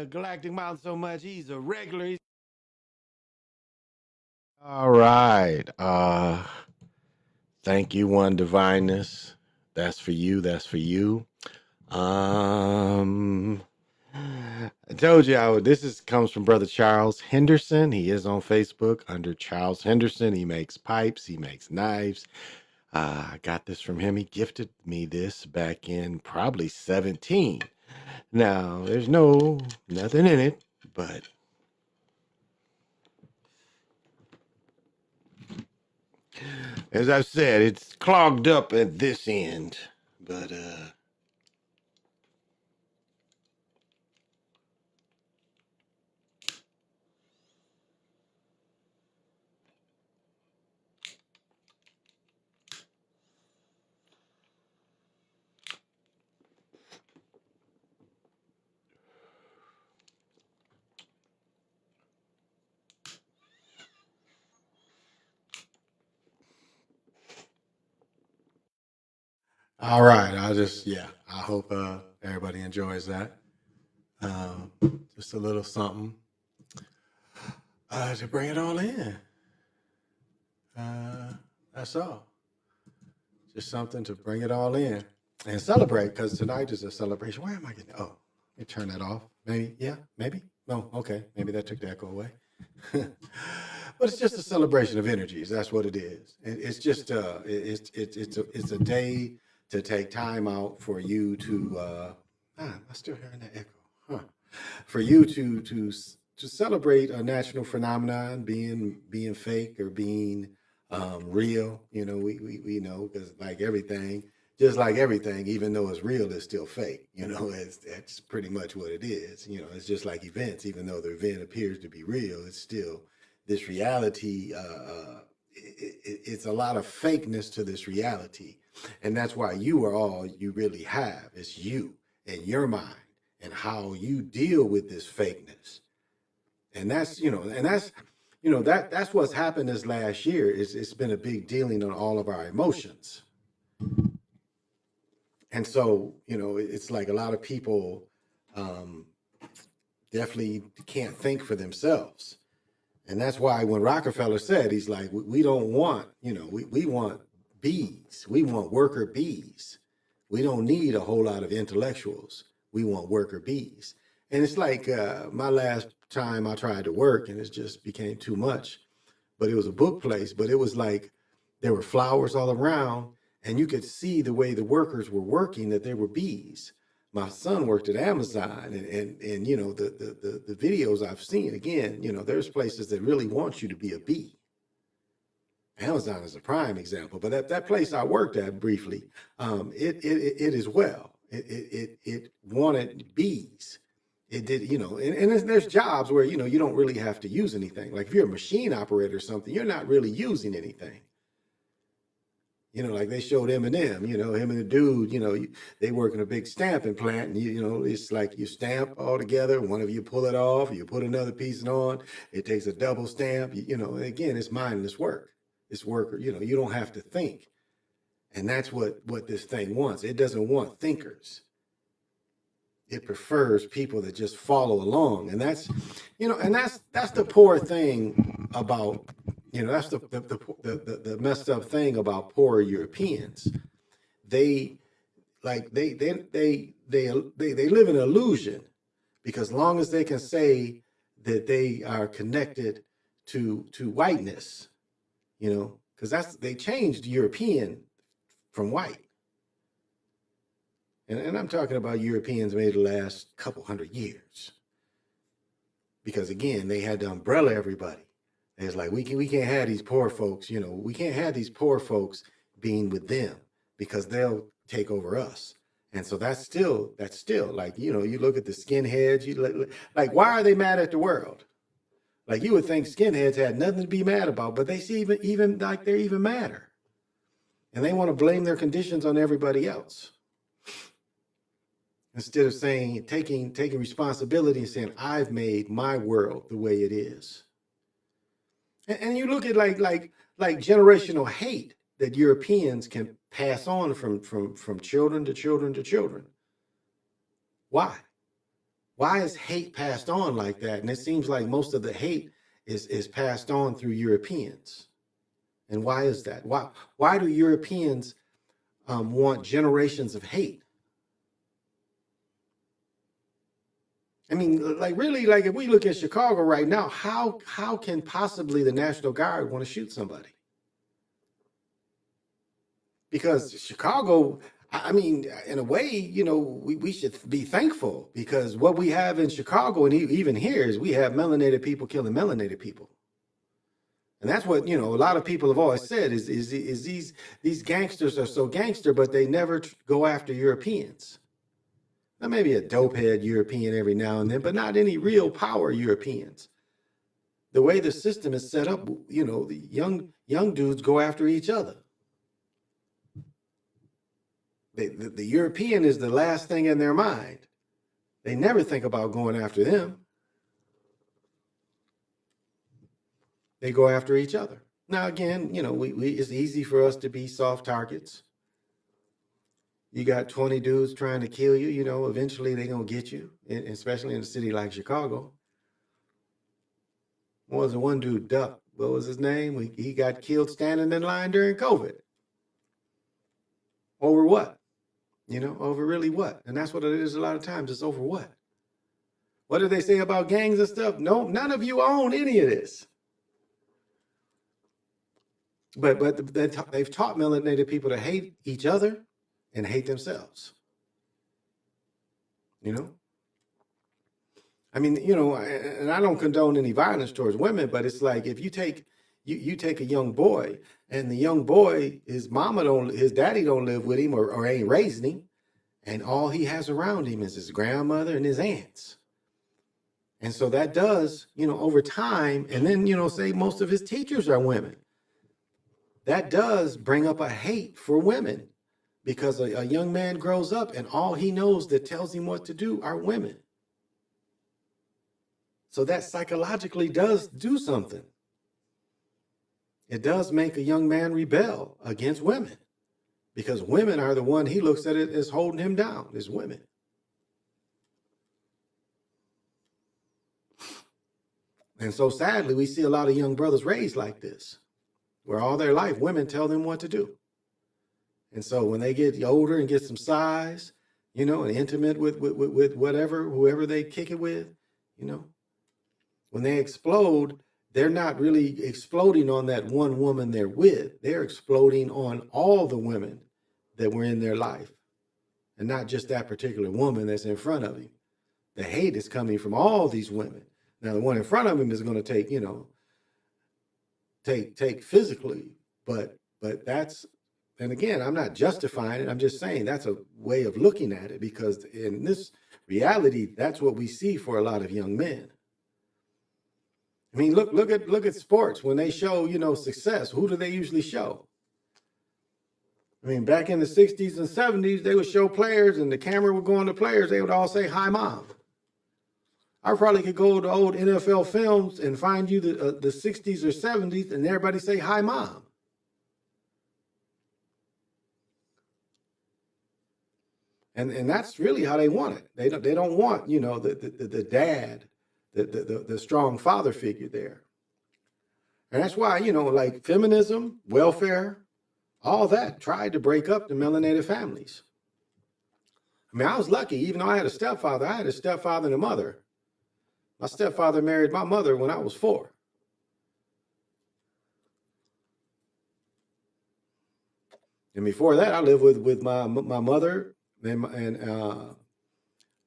Galactic Mountain so much, he's a regular. All right. Thank you, One Divineness. That's for you. That's for you. I told you this comes from Brother Charles Henderson. He is on Facebook under Charles Henderson. He makes pipes, he makes knives. I got this from him. He gifted me this back in probably 17. Now, there's nothing in it, but as I've said, it's clogged up at this end. But all right, I hope everybody enjoys that. Um, just a little something to bring it all in. That's all. Just something to bring it all in. and celebrate, because tonight is a celebration. Where am I getting? Oh, let me turn that off. Maybe, yeah, maybe. No, okay, maybe that took the echo away. But it's just a celebration of energies. That's what it is. It's just it's a day to take time out for you to. I'm still hearing that echo. Huh. For you to celebrate a natural phenomenon being fake or being real. You know, we know, because like everything, just like everything, even though it's real, it's still fake. You know, that's pretty much what it is. You know, it's just like events. Even though the event appears to be real, it's still this reality. It's a lot of fakeness to this reality, and that's why you are all you really have. It's you and your mind and how you deal with this fakeness. And that's what's happened this last year. It's been a big dealing on all of our emotions. And so, it's like a lot of people um, definitely can't think for themselves. And that's why when Rockefeller said, he's like, we don't want, we want bees. We want worker bees. We don't need a whole lot of intellectuals. We want worker bees. And it's like my last time I tried to work, and it just became too much. But it was a book place, but it was like there were flowers all around, and you could see the way the workers were working, that they were bees. My son worked at Amazon, and the videos I've seen, again, there's places that really want you to be a bee. Amazon is a prime example, but that place I worked at briefly, it as well. It wanted bees. It did, and there's jobs where, you don't really have to use anything. Like if you're a machine operator or something, you're not really using anything. Like they showed Eminem, him and the dude, they work in a big stamping plant, and it's like you stamp all together. One of you pull it off, you put another piece on. It takes a double stamp. Again, it's mindless work. It's work. You don't have to think, and that's what this thing wants. It doesn't want thinkers. It prefers people that just follow along, and that's the poor thing about. That's the messed up thing about poor Europeans. They they live in illusion, because long as they can say that they are connected to whiteness, because they changed European from white. And I'm talking about Europeans maybe the last couple hundred years. Because again, they had to umbrella everybody. It's like we can't have these poor folks, we can't have these poor folks being with them, because they'll take over us. And so that's still like, you look at the skinheads, like, why are they mad at the world? Like, you would think skinheads had nothing to be mad about, but they see even like they're even madder. And they want to blame their conditions on everybody else, instead of saying, taking responsibility and saying, I've made my world the way it is. And you look at like generational hate that Europeans can pass on from children to children to children. Why? Why is hate passed on like that? And it seems like most of the hate is passed on through Europeans. And why is that? Why do Europeans want generations of hate? I mean, like, really, like, if we look at Chicago right now, how can possibly the National Guard want to shoot somebody? Because Chicago, I mean, in a way, we should be thankful, because what we have in Chicago and even here is we have melanated people killing melanated people. And that's what, a lot of people have always said is these gangsters are so gangster, but they never go after Europeans. Now, maybe a dopehead European every now and then, but not any real power Europeans. The way the system is set up, the young dudes go after each other. The European is the last thing in their mind. They never think about going after them. They go after each other. Now, again, it's easy for us to be soft targets. You got 20 dudes trying to kill you, eventually they're going to get you, especially in a city like Chicago. What was the one dude, Duck? What was his name? He got killed standing in line during COVID. Over what? over really what? And that's what it is a lot of times. It's over what? What do they say about gangs and stuff? No, none of you own any of this. But they've taught melanated people to hate each other and hate themselves. I mean, and I don't condone any violence towards women, but it's like if you take you take a young boy, and the young boy, his daddy don't live with him or ain't raising him, and all he has around him is his grandmother and his aunts. And so that does, over time, and then, say most of his teachers are women. That does bring up a hate for women, because a young man grows up and all he knows that tells him what to do are women. So that psychologically does do something. It does make a young man rebel against women, because women are the one he looks at it as holding him down, is women. And so sadly, we see a lot of young brothers raised like this, where all their life women tell them what to do. And so when they get older and get some size, and intimate with whoever they kick it with, when they explode, they're not really exploding on that one woman they're with. They're exploding on all the women that were in their life, and not just that particular woman that's in front of him. The hate is coming from all these women. Now, the one in front of him is going to take physically, but that's, and again, I'm not justifying it. I'm just saying that's a way of looking at it, because in this reality, that's what we see for a lot of young men. I mean, look at sports. When they show, success, who do they usually show? I mean, back in the 60s and 70s, they would show players, and the camera would go on the players. They would all say, "Hi, Mom." I probably could go to old NFL films and find you the 60s or 70s, and everybody say, "Hi, Mom." And that's really how they want it. They don't want, the dad, the strong father figure there. And that's why, like feminism, welfare, all that tried to break up the melanated families. I mean, I was lucky. Even though I had a stepfather and a mother. My stepfather married my mother when I was 4. And before that, I lived with my mother and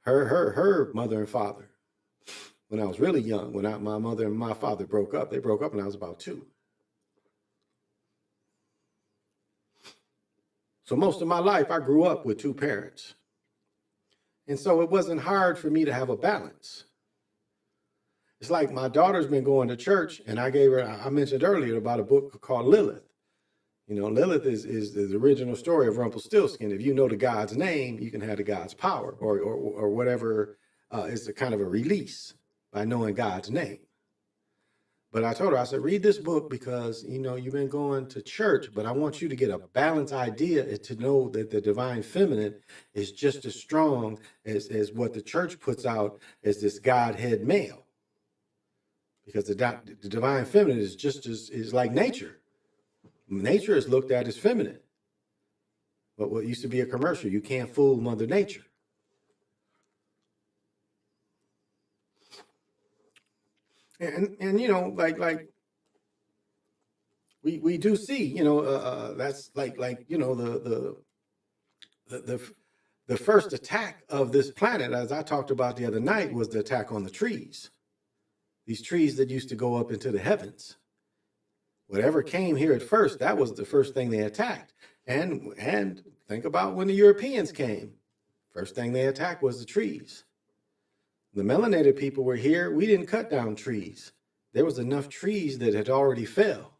her mother and father when I was really young. When my mother and my father broke up, they broke up when I was about 2. So most of my life, I grew up with 2 parents. And so it wasn't hard for me to have a balance. It's like my daughter's been going to church, and I mentioned earlier about a book called Lilith. Lilith is the original story of Rumpelstiltskin. If you know the God's name, you can have the God's power, or whatever is a kind of a release by knowing God's name. But I told her, I said, read this book because, you've been going to church, but I want you to get a balanced idea to know that the divine feminine is just as strong as what the church puts out as this Godhead male. Because the divine feminine is just is like nature. Nature is looked at as feminine. But what used to be a commercial, you can't fool Mother Nature. And like we do see, that's like the first attack of this planet, as I talked about the other night, was the attack on the trees. These trees that used to go up into the heavens. Whatever came here at first, that was the first thing they attacked. And think about when the Europeans came. First thing they attacked was the trees. The melanated people were here. We didn't cut down trees. There was enough trees that had already fell.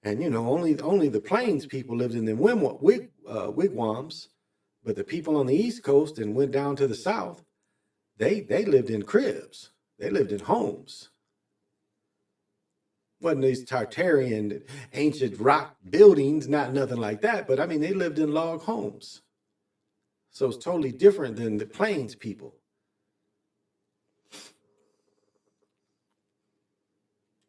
And, only the plains people lived in them wigwams. But the people on the East Coast and went down to the South, they lived in cribs. They lived in homes. Wasn't these Tartarian ancient rock buildings, not nothing like that. But I mean, they lived in log homes. So it's totally different than the plains people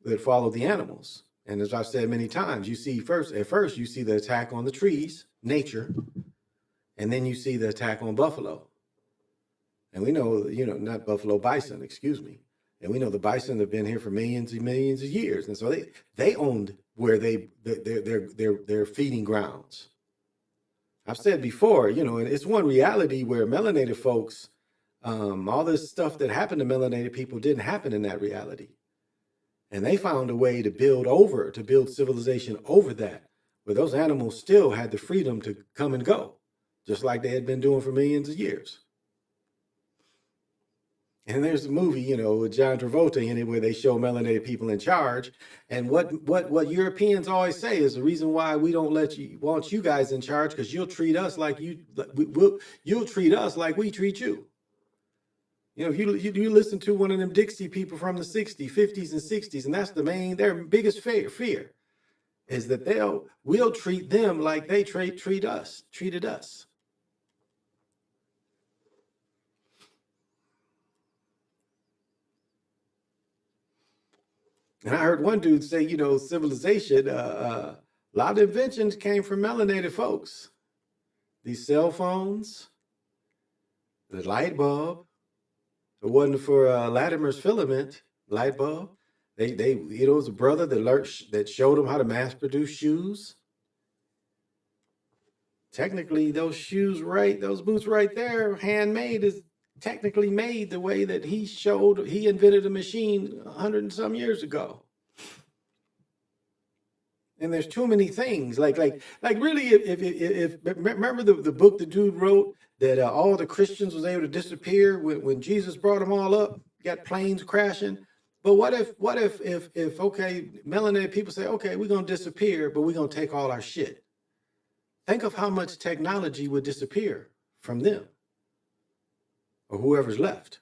that follow the animals. And as I've said many times, you see at first you see the attack on the trees, nature, And then you see the attack on buffalo. And we know, not buffalo, bison, excuse me. And we know the bison have been here for millions and millions of years. And so they owned where their feeding grounds. I've said before, and it's one reality where melanated folks, all this stuff that happened to melanated people didn't happen in that reality. And they found a way to build civilization over that, where those animals still had the freedom to come and go, just like they had been doing for millions of years. And there's a movie, with John Travolta in it where they show melanated people in charge. And what Europeans always say is the reason why we don't want you guys in charge, because you'll treat us like you'll treat us like we treat you. If you listen to one of them Dixie people from the 60s, 50s, and 60s, and that's their biggest fear is that we'll treat them like they treated us. And I heard one dude say, civilization, a lot of inventions came from melanated folks. These cell phones, the light bulb. If it wasn't for Latimer's filament light bulb, it was a brother that showed them how to mass produce shoes. Technically, those boots right there, handmade, is technically made the way that he invented a machine 100 and some years ago. And there's too many things like really, if remember the book the dude wrote that all the Christians was able to disappear when Jesus brought them all up, got planes crashing. But what if okay, melanated people say, okay, we're gonna disappear, but we're gonna take all our shit. Think of how much technology would disappear from them or whoever's left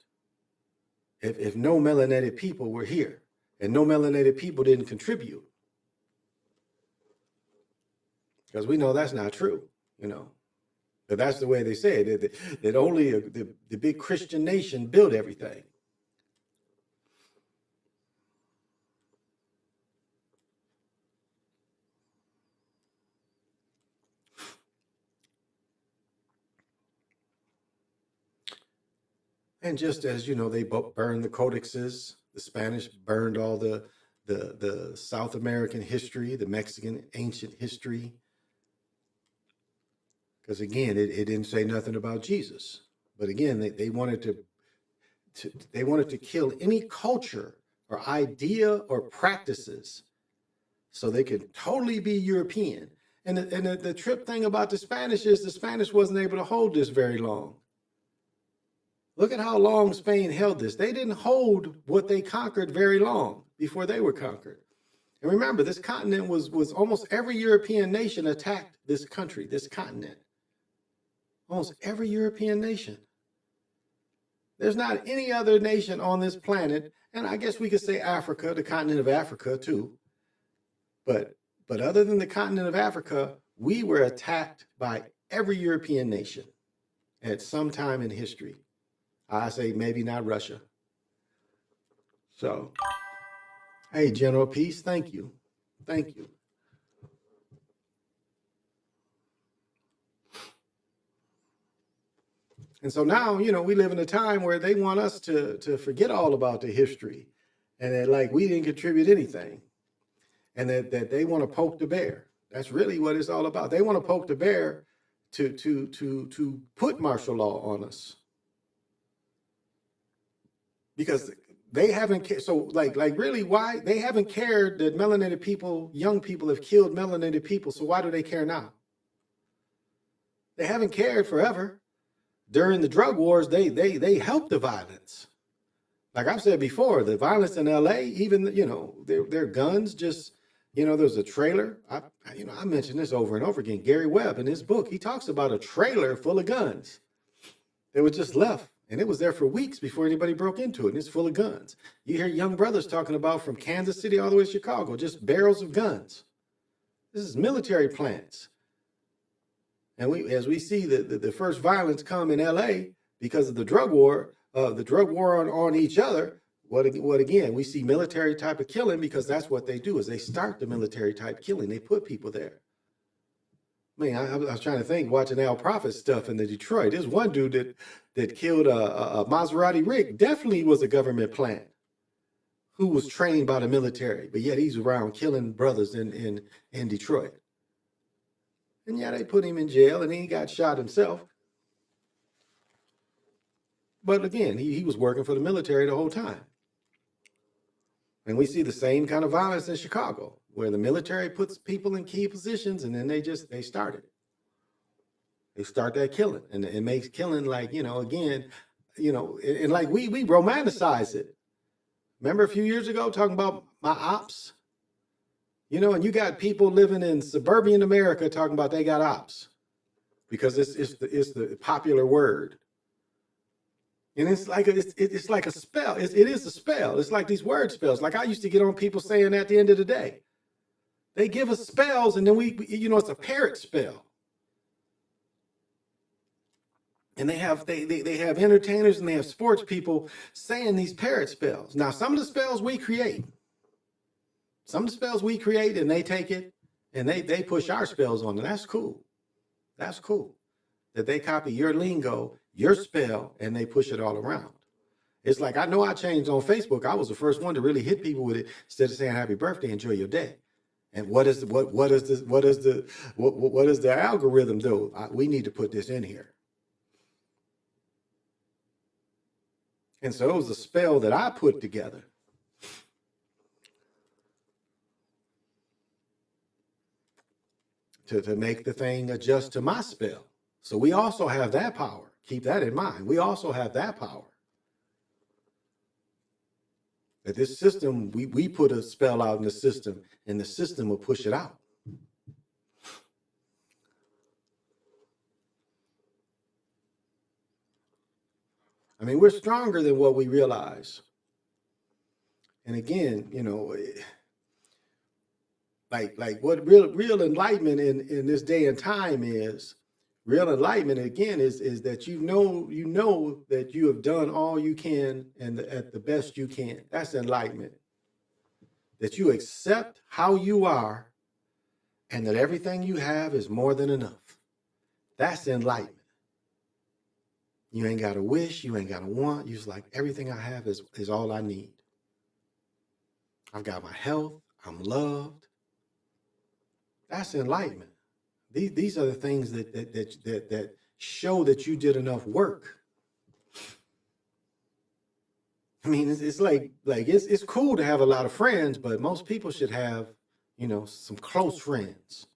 if no melanated people were here and no melanated people didn't contribute. Because we know that's not true, But that's the way they say it, that only the big Christian nation built everything. And just as, they burned the codexes, the Spanish burned all the South American history, the Mexican ancient history. Because again, it didn't say nothing about Jesus. But again, they wanted to kill any culture or idea or practices so they could totally be European. And the trip thing about the Spanish is the Spanish wasn't able to hold this very long. Look at how long Spain held this. They didn't hold what they conquered very long before they were conquered. And remember, this continent was almost every European nation attacked this country, this continent. Almost every European nation. There's not any other nation on this planet, and I guess we could say Africa, the continent of Africa too. But other than the continent of Africa, we were attacked by every European nation at some time in history. I say maybe not Russia. So, hey, General Peace, thank you. Thank you. And so now, we live in a time where they want us to forget all about the history and that we didn't contribute anything and that they want to poke the bear. That's really what it's all about. They want to poke the bear to put martial law on us. Because they haven't cared. So really why they haven't cared that melanated people, young people have killed melanated people. So why do they care now? They haven't cared forever. During the drug wars, they helped the violence. Like I've said before, the violence in LA, even, their guns just, there's a trailer. I mentioned this over and over again. Gary Webb in his book, he talks about a trailer full of guns. They were just left. And it was there for weeks before anybody broke into it. And it's full of guns. You hear young brothers talking about from Kansas City all the way to Chicago, just barrels of guns. This is military plants. And as we see the first violence come in LA because of the drug war on each other, what again, we see military type of killing because that's what they do is they start the military type killing. They put people there. I mean, I was trying to think, watching Al Prophet stuff in the Detroit. There's one dude that killed a Maserati Rick. Definitely was a government plant who was trained by the military, but yet he's around killing brothers in Detroit. And yeah, they put him in jail, and he got shot himself. But again, he was working for the military the whole time. And we see the same kind of violence in Chicago, where the military puts people in key positions, and then they start it. They start that killing, and it makes killing like, again, and like we romanticize it. Remember a few years ago talking about my ops? And you got people living in suburban America talking about they got ops because it's the popular word. And it's like a spell. It is a spell. It's like these word spells. Like I used to get on people saying at the end of the day, they give us spells, and then it's a parrot spell. And they have entertainers and they have sports people saying these parrot spells. Now, some of the spells we create, and they take it and they push our spells on it. That's cool. That's cool. That they copy your lingo, your spell, and they push it all around. It's like, I know I changed on Facebook. I was the first one to really hit people with it instead of saying happy birthday, enjoy your day. And what is the algorithm do? We need to put this in here. And so it was a spell that I put together. To make the thing adjust to my spell. So we also have that power. Keep that in mind. We also have that power. That this system, we put a spell out in the system, and the system will push it out. I mean, we're stronger than what we realize. And again, like what real enlightenment in this day and time is, real enlightenment again is that you know that you have done all you can and at the best you can. That's enlightenment. That you accept how you are and that everything you have is more than enough. That's enlightenment. You ain't got to wish, you ain't got to want. You just like, everything I have is all I need. I've got my health, I'm loved. That's enlightenment. These are the things that show that you did enough work. I mean, it's like it's cool to have a lot of friends, but most people should have, some close friends,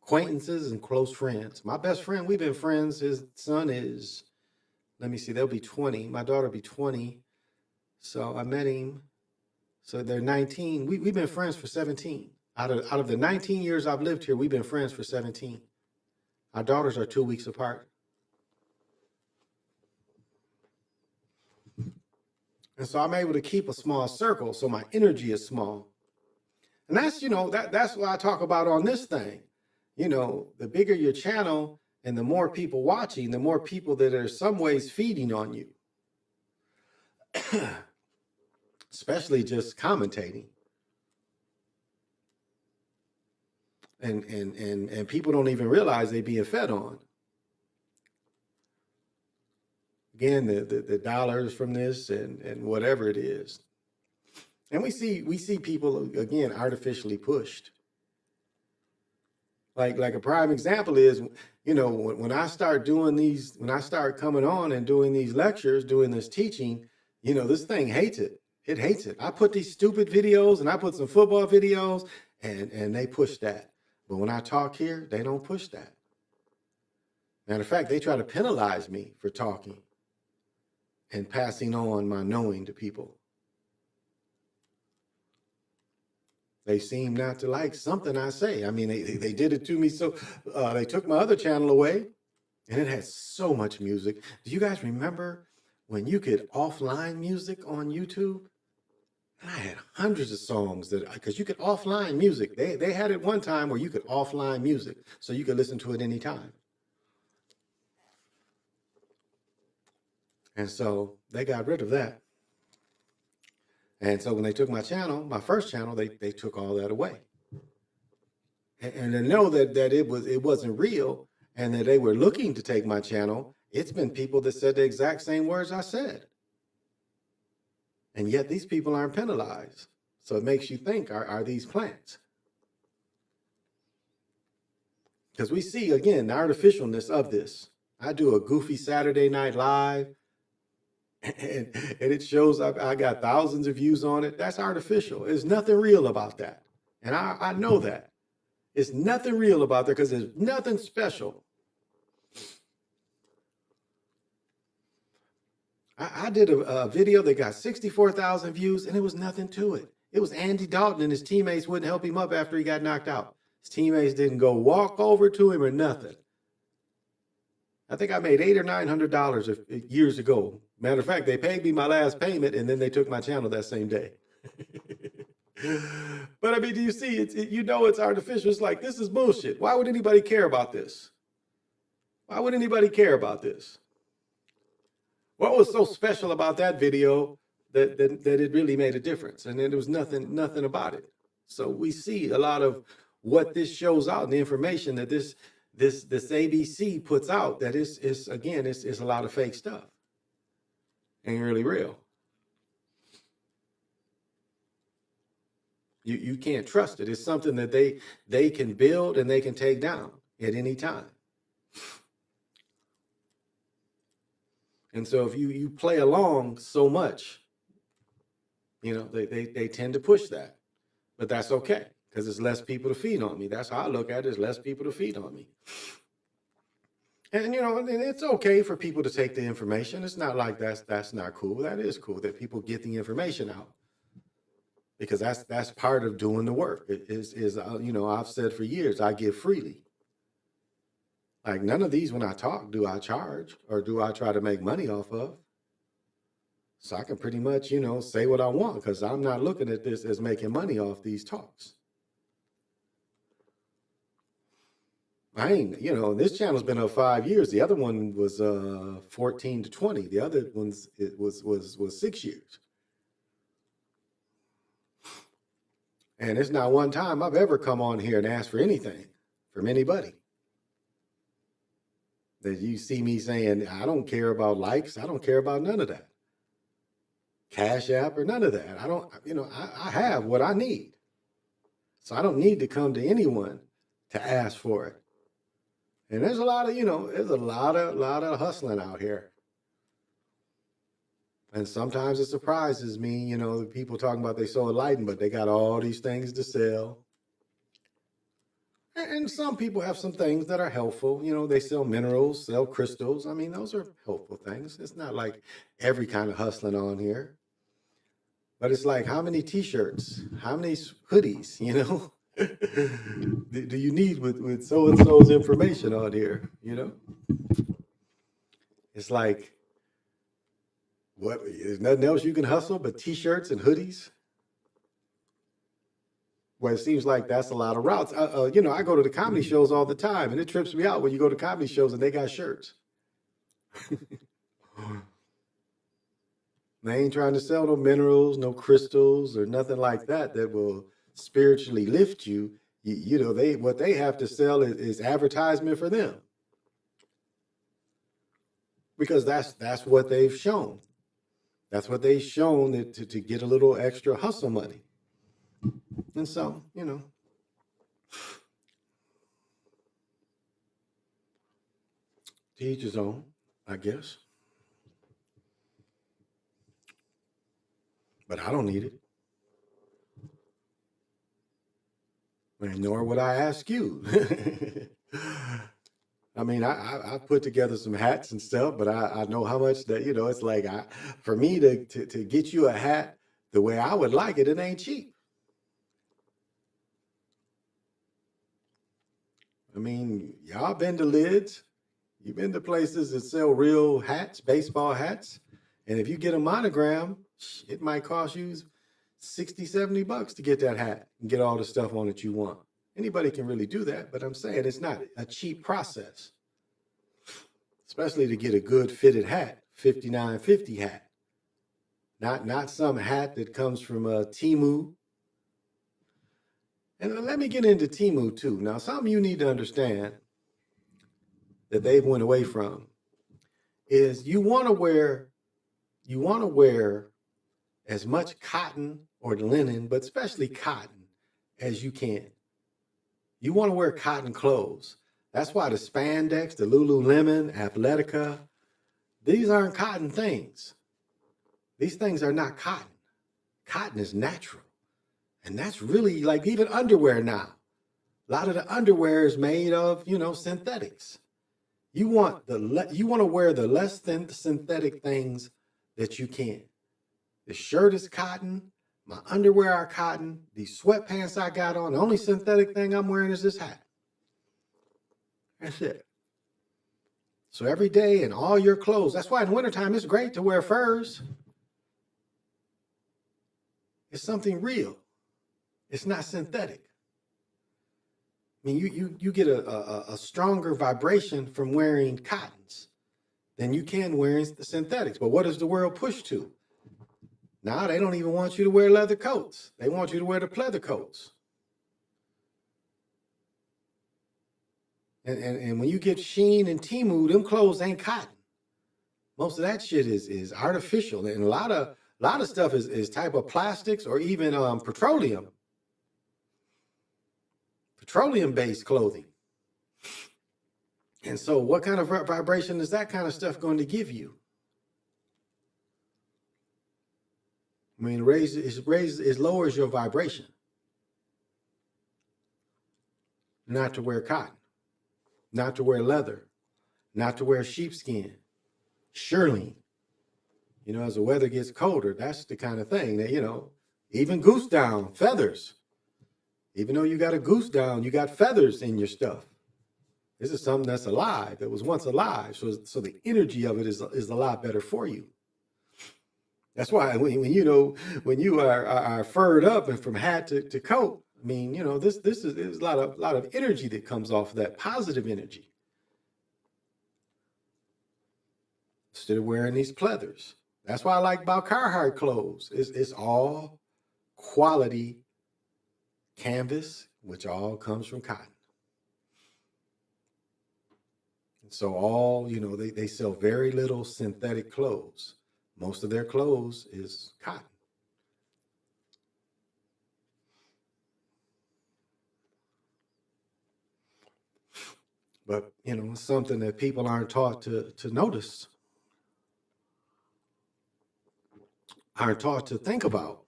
acquaintances and close friends. My best friend, we've been friends. His son is, let me see, they'll be 20. My daughter will be 20. So I met him. So they're 19. We've been friends for 17. Out of the 19 years I've lived here, we've been friends for 17. Our daughters are 2 weeks apart. And so I'm able to keep a small circle, so my energy is small. And that's, that's what I talk about on this thing. The bigger your channel and the more people watching, the more people that are some ways feeding on you. Especially just commentating. And people don't even realize they're being fed on. Again, the dollars from this and whatever it is. And we see people, again, artificially pushed. Like a prime example is, when I start coming on and doing these lectures, doing this teaching, this thing hates it. It hates it. I put these stupid videos and I put some football videos and they push that. But when I talk here, they don't push that. Matter of fact, they try to penalize me for talking and passing on my knowing to people. They seem not to like something I say. I mean, they did it to me. So they took my other channel away and it had so much music. Do you guys remember when you could offline music on YouTube? And I had hundreds of songs because you could offline music. They had it one time where you could offline music so you could listen to it anytime. And so they got rid of that. And so when they took my channel, my first channel, they took all that away. And to know that it wasn't real and that they were looking to take my channel, it's been people that said the exact same words I said. And yet these people aren't penalized. So it makes you think, are these plants? Because we see, again, the artificialness of this. I do a goofy Saturday Night Live, and it shows up, I got thousands of views on it. That's artificial. There's nothing real about that. And I know that. It's nothing real about that because there's nothing special. I did a video that got 64,000 views, and it was nothing to it. It was Andy Dalton, and his teammates wouldn't help him up after he got knocked out. His teammates didn't go walk over to him or nothing. I think I made $800 or $900 years ago. Matter of fact, they paid me my last payment, and then they took my channel that same day. But I mean, do you see? It's artificial. It's like, this is bullshit. Why would anybody care about this? Why would anybody care about this? What was so special about that video that it really made a difference? And then there was nothing about it. So we see a lot of what this shows out and the information that this ABC puts out, that is a lot of fake stuff. Ain't really real. You can't trust it. It's something that they can build and they can take down at any time. And so if you play along so much, they tend to push that. But that's okay, because it's less people to feed on me. That's how I look at it, it's less people to feed on me. And and it's okay for people to take the information. It's not like that's not cool. That is cool that people get the information out. Because that's part of doing the work. It is I've said for years, I give freely. Like, none of these, when I talk, do I charge or do I try to make money off of? So I can pretty much, say what I want, because I'm not looking at this as making money off these talks. I ain't, this channel's been up 5 years. The other one was 14 to 20. The other ones, it was 6 years. And it's not one time I've ever come on here and asked for anything from anybody. That you see me saying, I don't care about likes. I don't care about none of that. Cash App or none of that. I don't, I have what I need. So I don't need to come to anyone to ask for it. And there's a lot of, there's a lot of hustling out here. And sometimes it surprises me, people talking about they so enlightened, but they got all these things to sell. And some people have some things that are helpful. They sell minerals, sell crystals. I mean, those are helpful things. It's not like every kind of hustling on here. But it's like, how many T-shirts, how many hoodies, do you need with so-and-so's information on here, It's like, what? There's nothing else you can hustle but T-shirts and hoodies? Well, it seems like that's a lot of routes. I go to the comedy shows all the time, and it trips me out when you go to comedy shows and they got shirts. They ain't trying to sell no minerals, no crystals, or nothing like that will spiritually lift you. What they have to sell is advertisement for them, because that's what they've shown. That's what they've shown to get a little extra hustle money. And so, to each his own, I guess. But I don't need it. And nor would I ask you. I mean, I put together some hats and stuff, but I know how much that, it's like, for me to get you a hat the way I would like it, it ain't cheap. I mean, y'all been to Lids. You've been to places that sell real hats, baseball hats. And if you get a monogram, it might cost you $60, $70 to get that hat and get all the stuff on it you want. Anybody can really do that, but I'm saying it's not a cheap process. Especially to get a good fitted hat, $59.50 hat. Not some hat that comes from Temu. And let me get into Temu too. Now, something you need to understand that they've went away from is you want to wear as much cotton or linen, but especially cotton, as you can. You want to wear cotton clothes. That's why the spandex, the Lululemon, Athletica, these aren't cotton things. These things are not cotton. Cotton is natural. And that's really like even underwear now. A lot of the underwear is made of, synthetics. You want to wear the less than synthetic things that you can. The shirt is cotton. My underwear are cotton. These sweatpants I got on, the only synthetic thing I'm wearing is this hat. That's it. So every day in all your clothes, that's why in wintertime it's great to wear furs. It's something real. It's not synthetic. I mean, you get a stronger vibration from wearing cottons than you can wearing the synthetics. But what does the world push to? Now they don't even want you to wear leather coats. They want you to wear the pleather coats. And when you get Sheen and Temu, them clothes ain't cotton. Most of that shit is artificial, and a lot of stuff is type of plastics or even petroleum based clothing. And so, what kind of vibration is that kind of stuff going to give you? I mean, it lowers your vibration. Not to wear cotton, not to wear leather, not to wear sheepskin, shirling. As the weather gets colder, that's the kind of thing that, even goose down, feathers. Even though you got a goose down, you got feathers in your stuff. This is something that's alive, that was once alive. So the energy of it is a lot better for you. That's why when you are furred up and from hat to coat, I mean, this is a lot of energy that comes off of that, positive energy. Instead of wearing these pleathers. That's why I like about Carhartt clothes. It's all quality canvas, which all comes from cotton. And so they sell very little synthetic clothes. Most of their clothes is cotton. But, it's something that people aren't taught to notice, aren't taught to think about.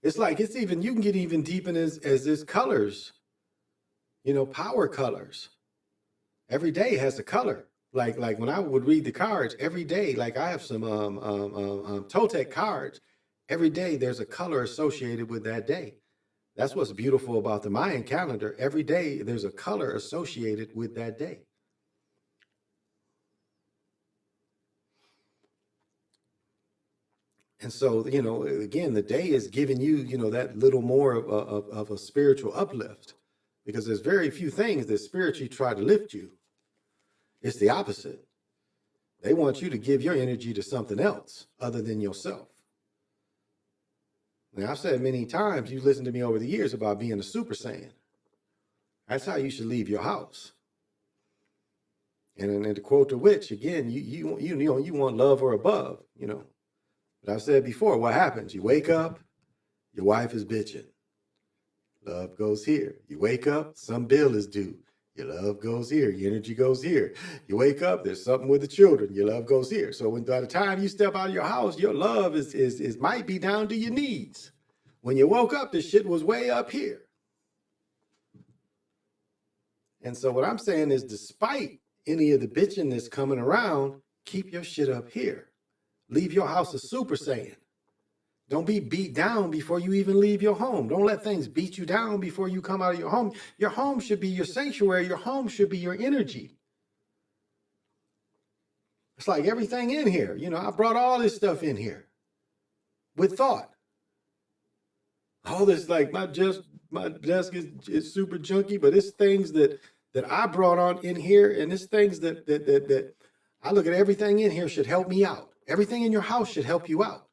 It's like you can get even deep in as this colors, power colors. Every day has a color. Like when I would read the cards every day, like I have some Totec cards. Every day there's a color associated with that day. That's what's beautiful about the Mayan calendar. Every day there's a color associated with that day. And so, again, the day is giving you, that little more of a spiritual uplift, because there's very few things that spiritually try to lift you. It's the opposite. They want you to give your energy to something else other than yourself. Now, I've said many times, you've listened to me over the years about being a Super Saiyan. That's how you should leave your house. And to quote the witch, again, you want love or above, But I've said before, what happens? You wake up, your wife is bitching. Love goes here. You wake up, some bill is due. Your love goes here. Your energy goes here. You wake up, there's something with the children. Your love goes here. So by the time you step out of your house, your love is might be down to your knees. When you woke up, this shit was way up here. And so what I'm saying is, despite any of the bitching that's coming around, keep your shit up here. Leave your house a Super Saiyan. Don't be beat down before you even leave your home. Don't let things beat you down before you come out of your home. Your home should be your sanctuary. Your home should be your energy. It's like everything in here. I brought all this stuff in here with thought. All this, like my desk is super junky, but it's things that I brought on in here, and it's things that I look at. Everything in here should help me out. Everything in your house should help you out.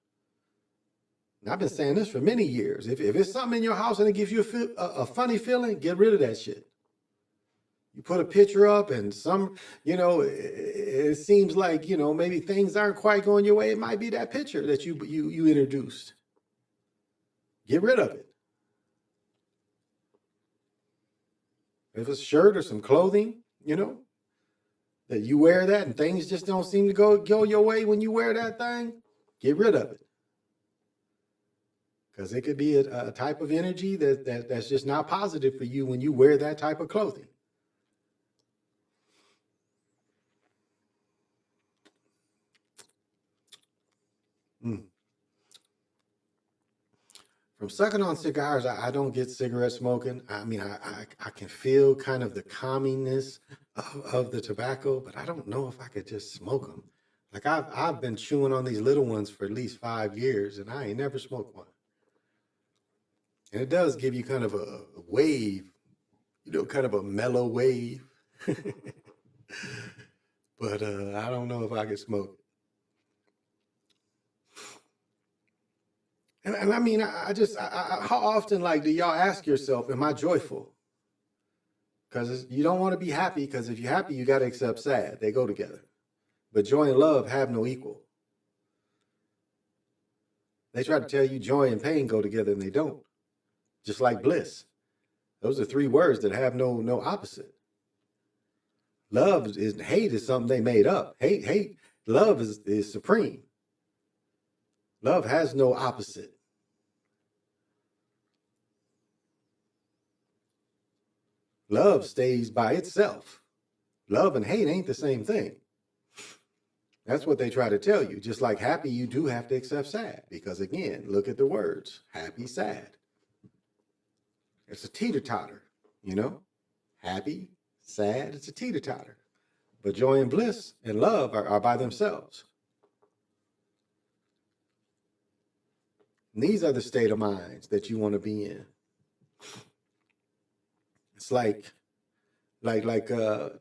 And I've been saying this for many years. If it's something in your house and it gives you a funny feeling, get rid of that shit. You put a picture up and it seems like, maybe things aren't quite going your way. It might be that picture that you introduced. Get rid of it. If it's a shirt or some clothing, that you wear that and things just don't seem to go your way when you wear that thing, get rid of it. Because it could be a type of energy that's just not positive for you when you wear that type of clothing. From sucking on cigars, I don't get cigarette smoking. I mean, I can feel kind of the calmingness of the tobacco, but I don't know if I could just smoke them. Like I've been chewing on these little ones for at least 5 years, and I ain't never smoked one. And it does give you kind of a wave, kind of a mellow wave. But I don't know if I could smoke it. And I mean, how often, do y'all ask yourself, am I joyful? Because you don't want to be happy, because if you're happy, you got to accept sad. They go together. But joy and love have no equal. They try to tell you joy and pain go together, and they don't. Just like bliss. Those are 3 words that have no opposite. Hate is something they made up. Love is supreme. Love has no opposite. Love stays by itself. Love and hate ain't the same thing. That's what they try to tell you. Just like happy, you do have to accept sad. Because again, look at the words. Happy, sad. It's a teeter-totter, Happy, sad, it's a teeter-totter. But joy and bliss and love are by themselves. And these are the state of minds that you want to be in. It's like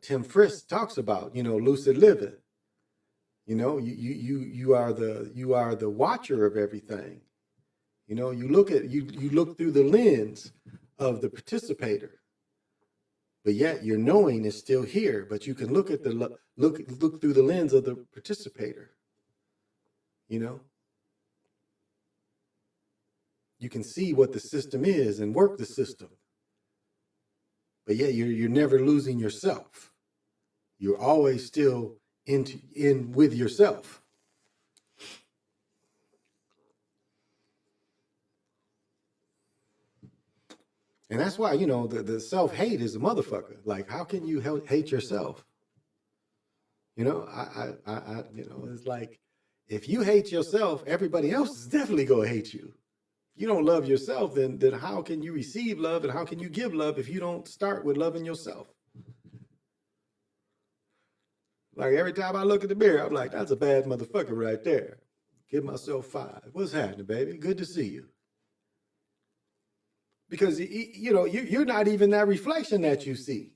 Tim Frisk talks about, lucid living. You are the watcher of everything. You look through the lens of the participator, but yet your knowing is still here. But you can look through the lens of the participator. You can see what the system is and work the system. But yet you're never losing yourself. You're always still in with yourself. And that's why, the self-hate is a motherfucker. Like, how can you hate yourself? It's like, if you hate yourself, everybody else is definitely going to hate you. If you don't love yourself, then how can you receive love and how can you give love if you don't start with loving yourself? Like, every time I look in the mirror, I'm like, that's a bad motherfucker right there. Give myself 5. What's happening, baby? Good to see you. Because, you're not even that reflection that you see.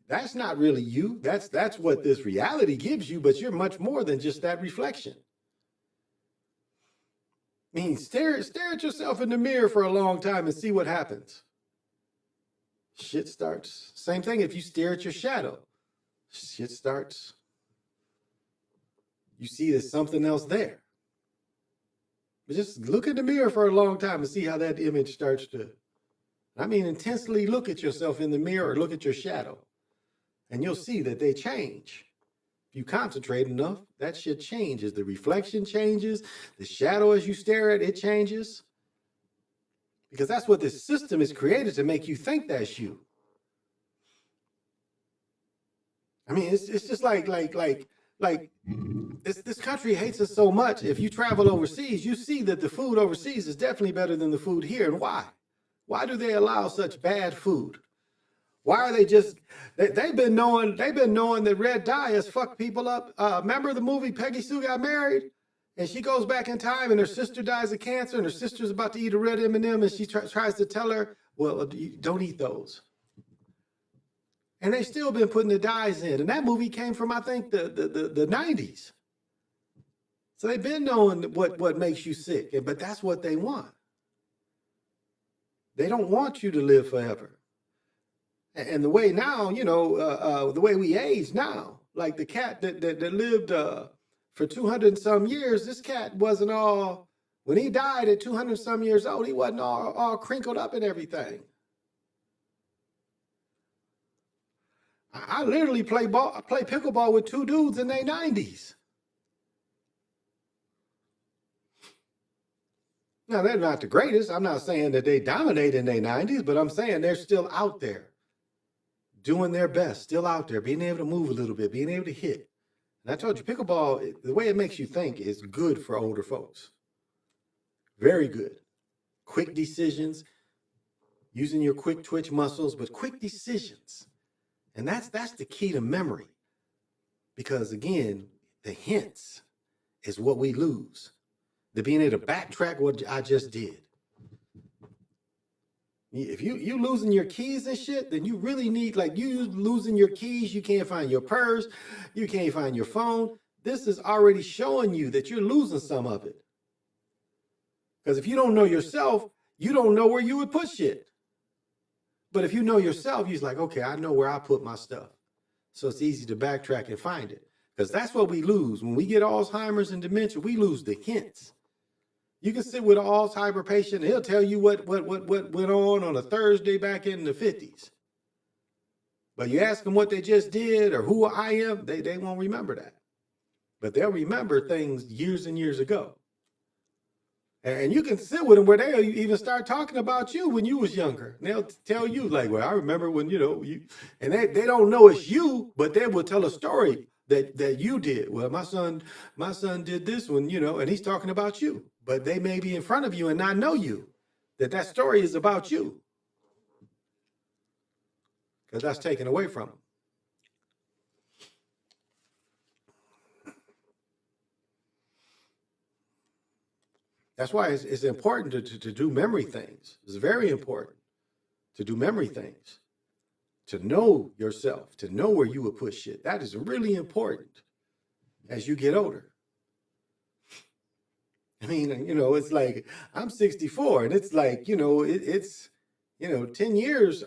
That's not really you. That's what this reality gives you, but you're much more than just that reflection. I mean, stare at yourself in the mirror for a long time and see what happens. Shit starts. Same thing if you stare at your shadow. Shit starts. You see there's something else there. But just look in the mirror for a long time and see how that image starts to... intensely look at yourself in the mirror or look at your shadow. And you'll see that they change. If you concentrate enough, that shit changes. The reflection changes. The shadow as you stare at it changes. Because that's what this system is created to make you think that's you. It's just like this country hates us so much. If you travel overseas, you see that the food overseas is definitely better than the food here. And why? Why do they allow such bad food? Why are they just, they've been knowing that red dye has fucked people up. Remember the movie Peggy Sue Got Married? And she goes back in time and her sister dies of cancer and her sister's about to eat a red M&M and she tries to tell her, well, don't eat those. And they've still been putting the dyes in. And that movie came from, I think, the 90s. So they've been knowing what makes you sick, but that's what they want. They don't want you to live forever. And the way now, the way we age now, like the cat that lived for 200 and some years, this cat wasn't all, when he died at 200 and some years old, he wasn't all crinkled up and everything. I literally play pickleball with two dudes in their 90s. Now, they're not the greatest. I'm not saying that they dominate in their 90s, but I'm saying they're still out there doing their best, still out there, being able to move a little bit, being able to hit. And I told you, pickleball, the way it makes you think is good for older folks. Very good. Quick decisions, using your quick twitch muscles, but quick decisions. And that's the key to memory. Because again, the hints is what we lose. The being able to backtrack what I just did. If you losing your keys and shit, then you really need, like, you losing your keys, you can't find your purse, you can't find your phone. This is already showing you that you're losing some of it. Because if you don't know yourself, you don't know where you would put shit. But if you know yourself, you're like, okay, I know where I put my stuff. So it's easy to backtrack and find it. Because that's what we lose. When we get Alzheimer's and dementia, we lose the hints. You can sit with an Alzheimer patient, and he'll tell you what went on a Thursday back in the 50s. But you ask them what they just did or who I am, they won't remember that. But they'll remember things years and years ago. And you can sit with them where they'll even start talking about you when you was younger. And they'll tell you, like, well, I remember when, and they don't know it's you, but they will tell a story that you did. Well, my son did this one, and he's talking about you. But they may be in front of you and not know you, that story is about you. Because that's taken away from them. That's why it's important to do memory things. It's very important to do memory things, to know yourself, to know where you would put shit. That is really important as you get older. I mean, it's like, I'm 64 and it's like, it's 10 years,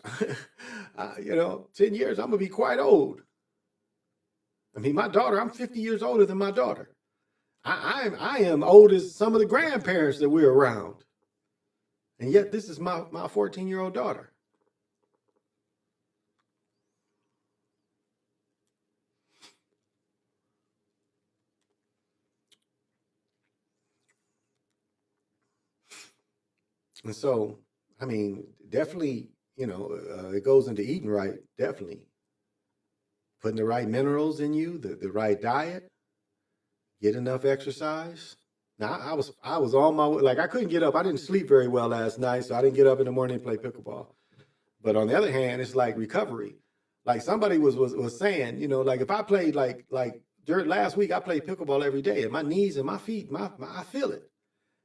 10 years, I'm gonna be quite old. I mean, my daughter, I'm 50 years older than my daughter. I am old as some of the grandparents that we're around. And yet this is my 14-year-old daughter. And so, I mean, definitely, it goes into eating right, definitely. Putting the right minerals in you, the right diet, get enough exercise. Now, I was on my way, like, I couldn't get up. I didn't sleep very well last night, so I didn't get up in the morning and play pickleball. But on the other hand, it's like recovery. Like somebody was saying, like if I played like during last week, I played pickleball every day, and my knees and my feet, I feel it.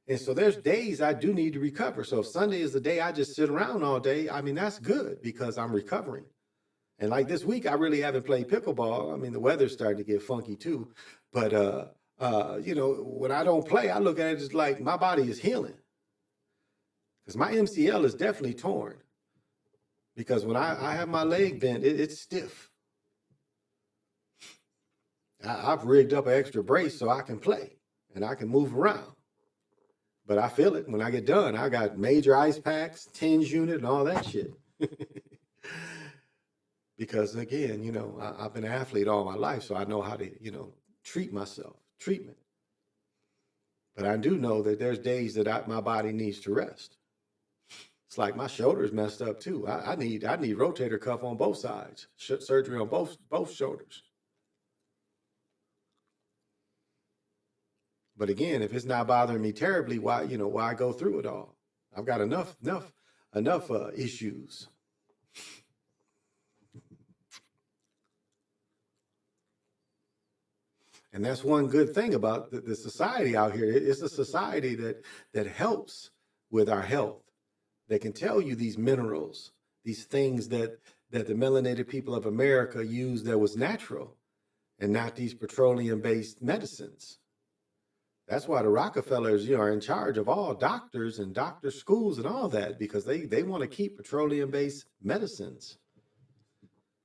And so there's days I do need to recover. So if Sunday is the day I just sit around all day, I mean, that's good because I'm recovering. And like this week, I really haven't played pickleball. I mean, the weather's starting to get funky too. But, when I don't play, I look at it as like my body is healing. Because my MCL is definitely torn. Because when I have my leg bent, it's stiff. I've rigged up an extra brace so I can play and I can move around. But I feel it when I get done. I got major ice packs, TENS unit, and all that shit. Because again, I've been an athlete all my life, so I know how to, treat myself, treatment. But I do know that there's days that my body needs to rest. It's like my shoulder's messed up too. I need rotator cuff on both sides, surgery on both shoulders. But again, if it's not bothering me terribly, why go through it all? I've got enough issues. And that's one good thing about the society out here. It's a society that helps with our health. They can tell you these minerals, these things that the melanated people of America use that was natural and not these petroleum-based medicines. That's why the Rockefellers, are in charge of all doctors and doctor schools and all that, because they want to keep petroleum-based medicines.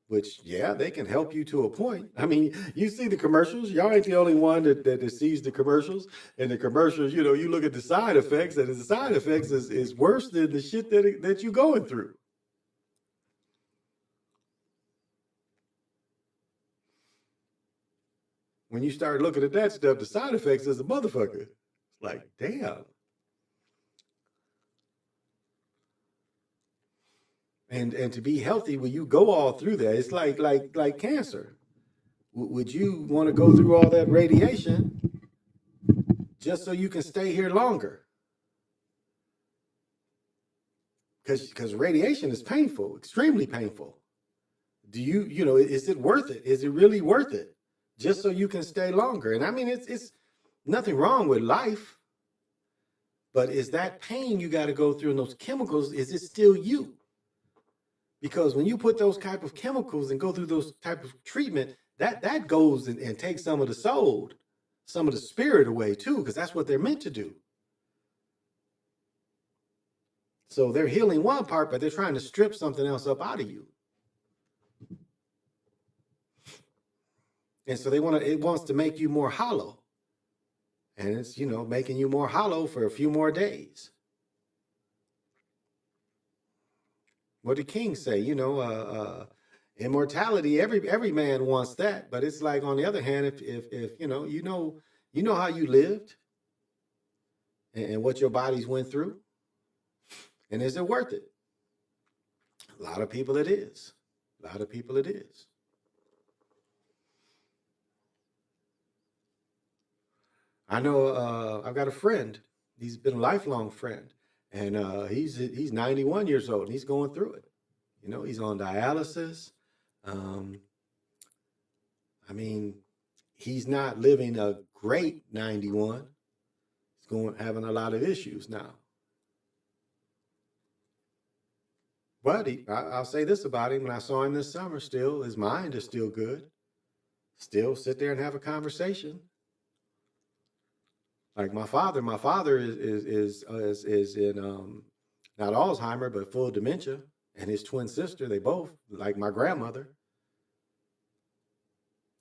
Which, yeah, they can help you to a point. I mean, you see the commercials. Y'all ain't the only one that sees the commercials. And the commercials, you look at the side effects, and the side effects is worse than the shit that you're going through. When you start looking at that stuff, the side effects is a motherfucker. It's like, damn. And to be healthy, when you go all through that, it's like cancer. Would you want to go through all that radiation just so you can stay here longer? Because radiation is painful, extremely painful. Do is it worth it? Is it really worth it? Just so you can stay longer? And I mean, it's nothing wrong with life, but is that pain you got to go through and those chemicals, is it still you? Because when you put those type of chemicals and go through those type of treatment, that goes and takes some of the soul, some of the spirit away too, because that's what they're meant to do. So they're healing one part, but they're trying to strip something else up out of you. And so it wants to make you more hollow. And it's, making you more hollow for a few more days. What did King say? Immortality, every man wants that, but it's like, on the other hand, if you know how you lived and what your bodies went through, and is it worth it? A lot of people it is. A lot of people it is. I know I've got a friend. He's been a lifelong friend, and he's 91 years old, and he's going through it. He's on dialysis. I mean, he's not living a great 91. He's having a lot of issues now. But I'll say this about him: when I saw him this summer, still his mind is still good. Still sit there and have a conversation. Like my father is in not Alzheimer, but full dementia, and his twin sister, they both, like my grandmother.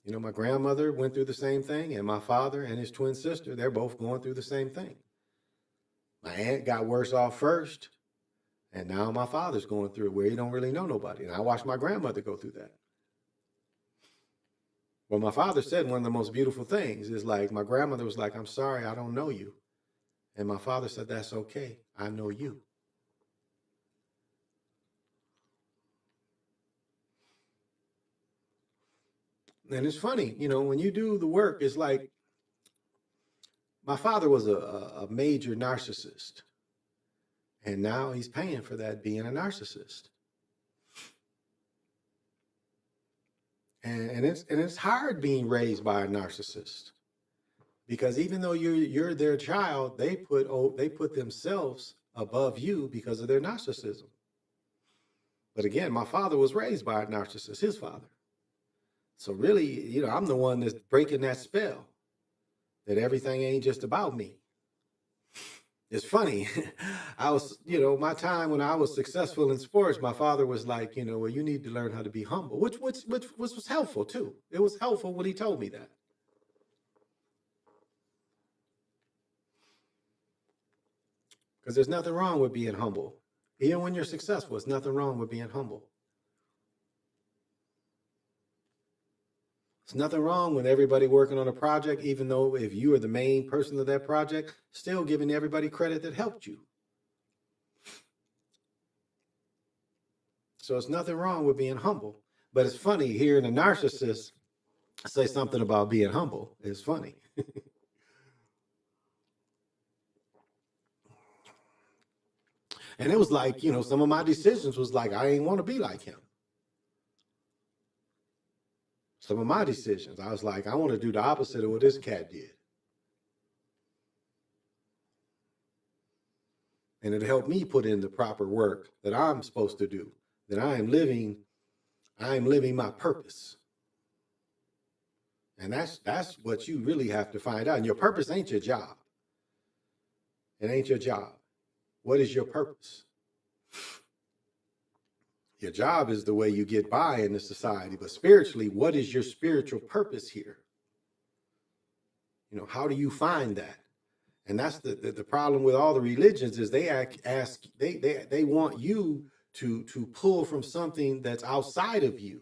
My grandmother went through the same thing, and my father and his twin sister, they're both going through the same thing. My aunt got worse off first, and now my father's going through it where he don't really know nobody. And I watched my grandmother go through that. Well, my father said one of the most beautiful things is, like, my grandmother was like, "I'm sorry, I don't know you." And my father said, "That's okay. I know you." And it's funny, when you do the work, it's like, my father was a major narcissist. And now he's paying for that, being a narcissist. And it's hard being raised by a narcissist, because even though you're their child, they put themselves above you because of their narcissism. But again, my father was raised by a narcissist, his father. So really, I'm the one that's breaking that spell that everything ain't just about me. It's funny. I was, my time when I was successful in sports, my father was like, well, you need to learn how to be humble, which was helpful too. It was helpful when he told me that. Because there's nothing wrong with being humble. Even when you're successful, there's nothing wrong with being humble. There's nothing wrong with everybody working on a project, even though if you are the main person of that project, still giving everybody credit that helped you. So it's nothing wrong with being humble. But it's funny hearing a narcissist say something about being humble. It's funny. And it was like, some of my decisions was like, I ain't want to be like him. Some of my decisions, I was like, I want to do the opposite of what this cat did. And it helped me put in the proper work that I'm supposed to do, that I am living my purpose. And that's what you really have to find out. And your purpose ain't your job. It ain't your job. What is your purpose? Your job is the way you get by in the society, but spiritually, what is your spiritual purpose here? How do you find that? And that's the problem with all the religions is they want you to pull from something that's outside of you.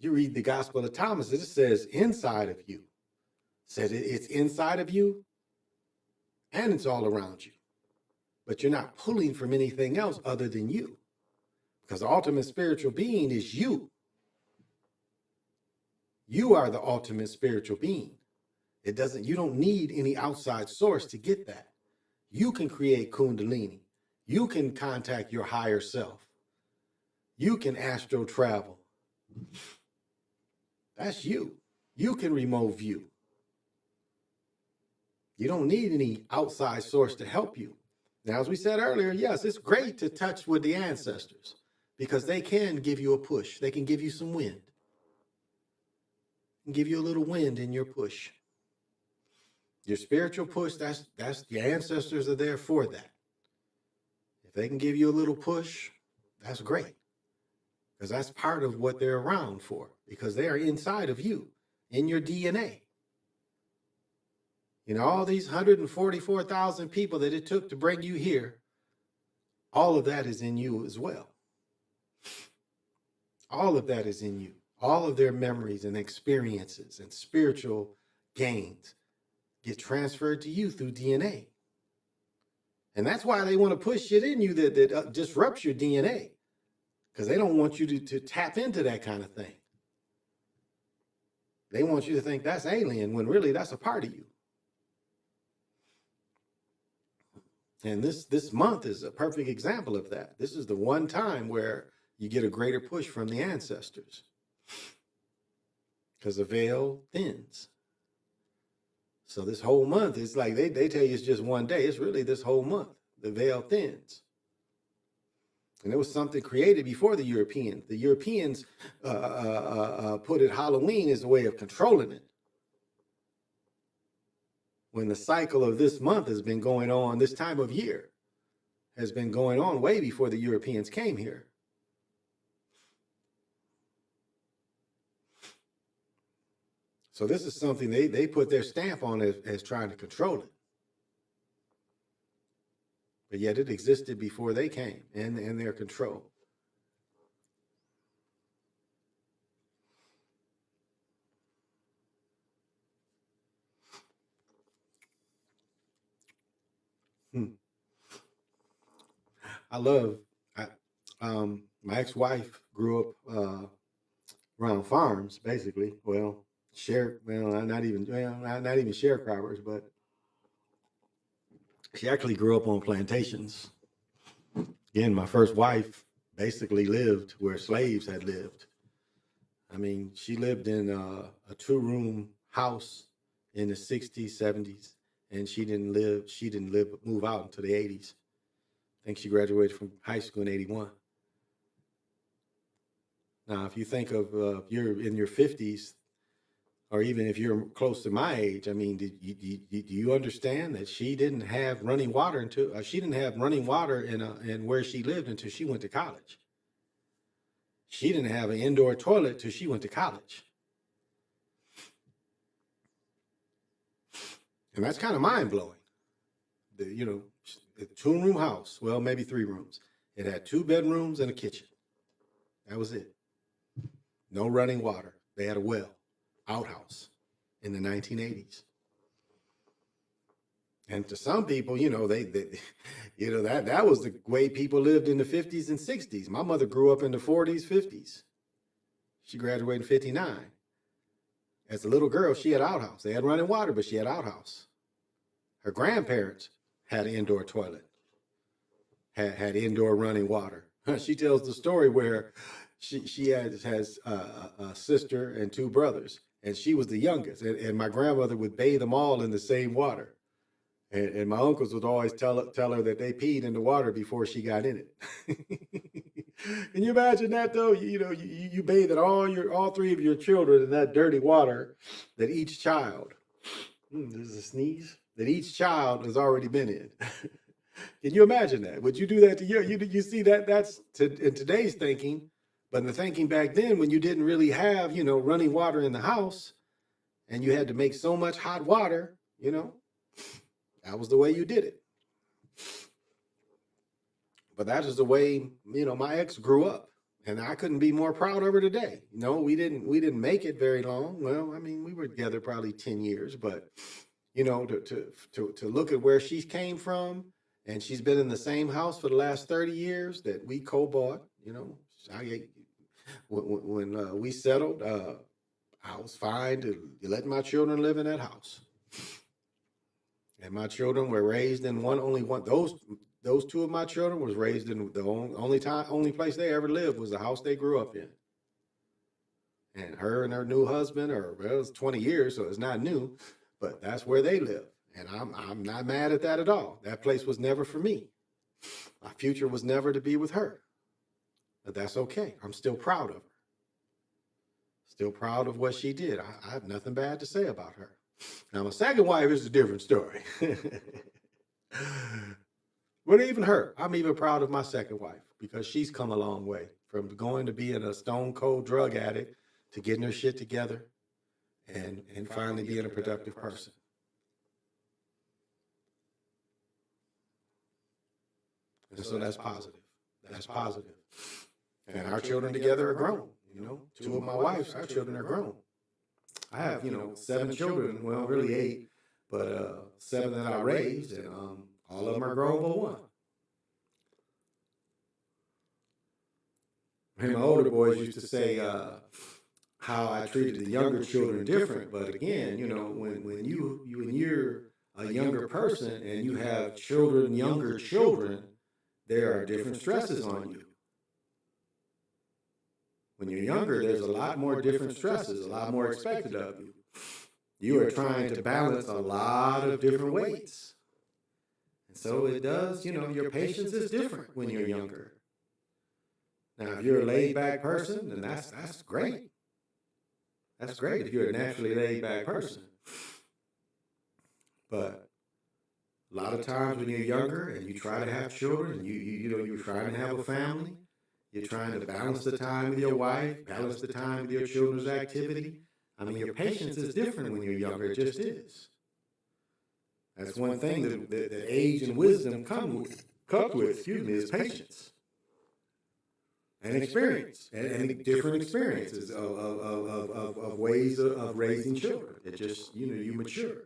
You read the Gospel of Thomas, it says inside of you. It says it's inside of you and it's all around you. But you're not pulling from anything else other than you. Because the ultimate spiritual being is you. You are the ultimate spiritual being. You don't need any outside source to get that. You can create Kundalini. You can contact your higher self. You can astral travel. That's you. You can remote view. You don't need any outside source to help you. Now, as we said earlier, yes, it's great to touch with the ancestors because they can give you a push. They can give you some wind. And give you a little wind in your push. Your spiritual push, that's the ancestors are there for that. If they can give you a little push, that's great. Because that's part of what they're around for. Because they are inside of you, in your DNA. All these 144,000 people that it took to bring you here, all of that is in you as well. All of that is in you. All of their memories and experiences and spiritual gains get transferred to you through DNA. And that's why they want to push shit in you that disrupts your DNA. Because they don't want you to tap into that kind of thing. They want you to think that's alien when really that's a part of you. And this month is a perfect example of that. This is the one time where you get a greater push from the ancestors. Because the veil thins. So this whole month, it's like they tell you it's just one day. It's really this whole month. The veil thins. And it was something created before the Europeans. The Europeans put it Halloween as a way of controlling it. When the cycle of this month has been going on, this time of year has been going on way before the Europeans came here. So this is something they put their stamp on as trying to control it. But yet it existed before they came and their control. My ex-wife grew up around farms, basically. Not even sharecroppers, but she actually grew up on plantations. Again, my first wife basically lived where slaves had lived. I mean, she lived in a two-room house in the 60s, 70s, and she didn't move out until the 80s. I think she graduated from high school in 81. Now, if you think of you're in your 50s, or even if you're close to my age, I mean, do you understand that she didn't have running water in where she lived until she went to college? She didn't have an indoor toilet till she went to college. And that's kind of mind-blowing. The two-room house, well, maybe 3 rooms. It had 2 bedrooms and a kitchen. That was it. No running water. They had a well, outhouse in the 1980s. And to some people, that was the way people lived in the 50s and 60s. My mother grew up in the 40s, 50s. She graduated in 59. As a little girl, she had outhouse. They had running water, but she had outhouse. Her grandparents had an indoor toilet, had indoor running water. She tells the story where she has a sister and 2 brothers, and she was the youngest. And my grandmother would bathe them all in the same water. And my uncles would always tell her that they peed in the water before she got in it. Can you imagine that though? You bathing all three of your children in that dirty water that each child, this is a sneeze, that each child has already been in. Can you imagine that? Would you do that to you see that's in today's thinking, but in the thinking back then when you didn't really have, running water in the house and you had to make so much hot water, that was the way you did it. But that is the way, my ex grew up. And I couldn't be more proud of her today. We didn't make it very long. Well, I mean, we were together probably 10 years, but to look at where she came from, and she's been in the same house for the last 30 years that we co-bought, when we settled, I was fine to let my children live in that house. And my children were raised in those two of my children was raised in the only place they ever lived was the house they grew up in. And her and her new husband, it was 20 years, so it's not new, but that's where they live. And I'm not mad at that at all. That place was never for me. My future was never to be with her. But that's okay. I'm still proud of her. Still proud of what she did. I have nothing bad to say about her. Now, my second wife is a different story. But even her, I'm even proud of my second wife because she's come a long way from going to being a stone cold drug addict to getting her shit together and finally being a productive person. And so that's positive. That's positive. And our children together are grown. Two of my wife's, our children are grown. I have, 7 children, well, really 8, but 7 that I raised, and all of them are grown but one. And my older boys used to say how I treated the younger children different. But again, when you're a younger person and you have younger children, there are different stresses on you. When you're younger, there's a lot more different stresses, a lot more expected of you. You are trying to balance a lot of different weights. And so it does, your patience is different when you're younger. Now, if you're a laid-back person, then that's great. That's great if you're a naturally laid-back person. But a lot of times when you're younger and you try to have children, and you're trying to have a family, you're trying to balance the time with your wife, balance the time with your children's activity. I mean, your patience is different when you're younger. It just is. That's one thing that age and wisdom come with, is patience. And experience, and different experiences of ways of raising children. It just, you mature.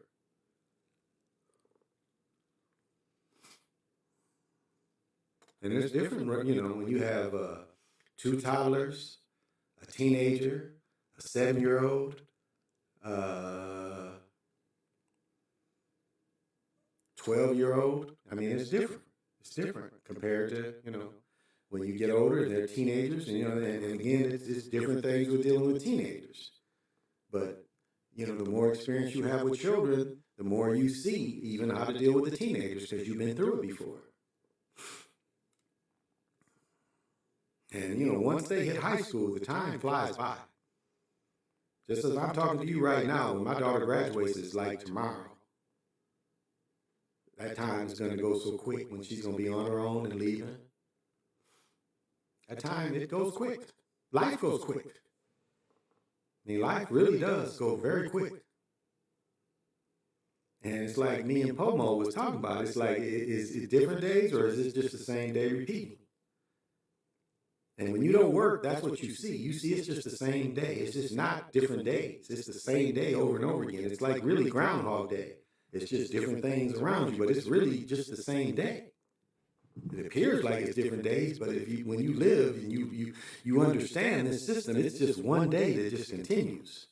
And it's different, when you have 2 toddlers, a teenager, a 7-year-old, 12-year-old. I mean, it's different. It's different compared to, when you get older, they're teenagers, and again, it's different things with dealing with teenagers. But, the more experience you have with children, the more you see even how to deal with the teenagers because you've been through it before. And, once they hit high school, the time flies by. Just as I'm talking to you right now, when my daughter graduates, it's like tomorrow. That time is going to go so quick when she's going to be on her own and leaving. That time, it goes quick. Life goes quick. I mean, life really does go very quick. And it's like me and Pomo was talking about. It's like, is it different days or is it just the same day repeating? And when you don't work, that's what you see. You see it's just the same day. It's just not different days. It's the same day over and over again. It's like really Groundhog Day. It's just different things around you, but it's really just the same day. It appears like it's different days, but when you live and you understand this system, it's just one day that just continues.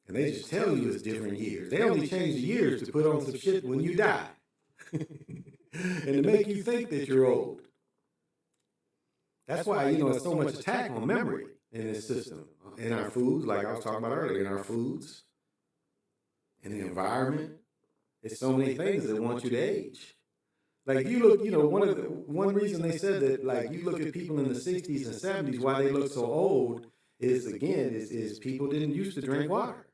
And they just tell you it's different years. They only change the years to put on some shit when you die. And to make you think that you're old. That's why, there's so much attack on memory in this system. In our foods, like I was talking about earlier, in our foods, in the environment. It's so many things that want you to age. Like you look, one reason they said that, like you look at people in the 60s and 70s, why they look so old is again, is people didn't used to drink water.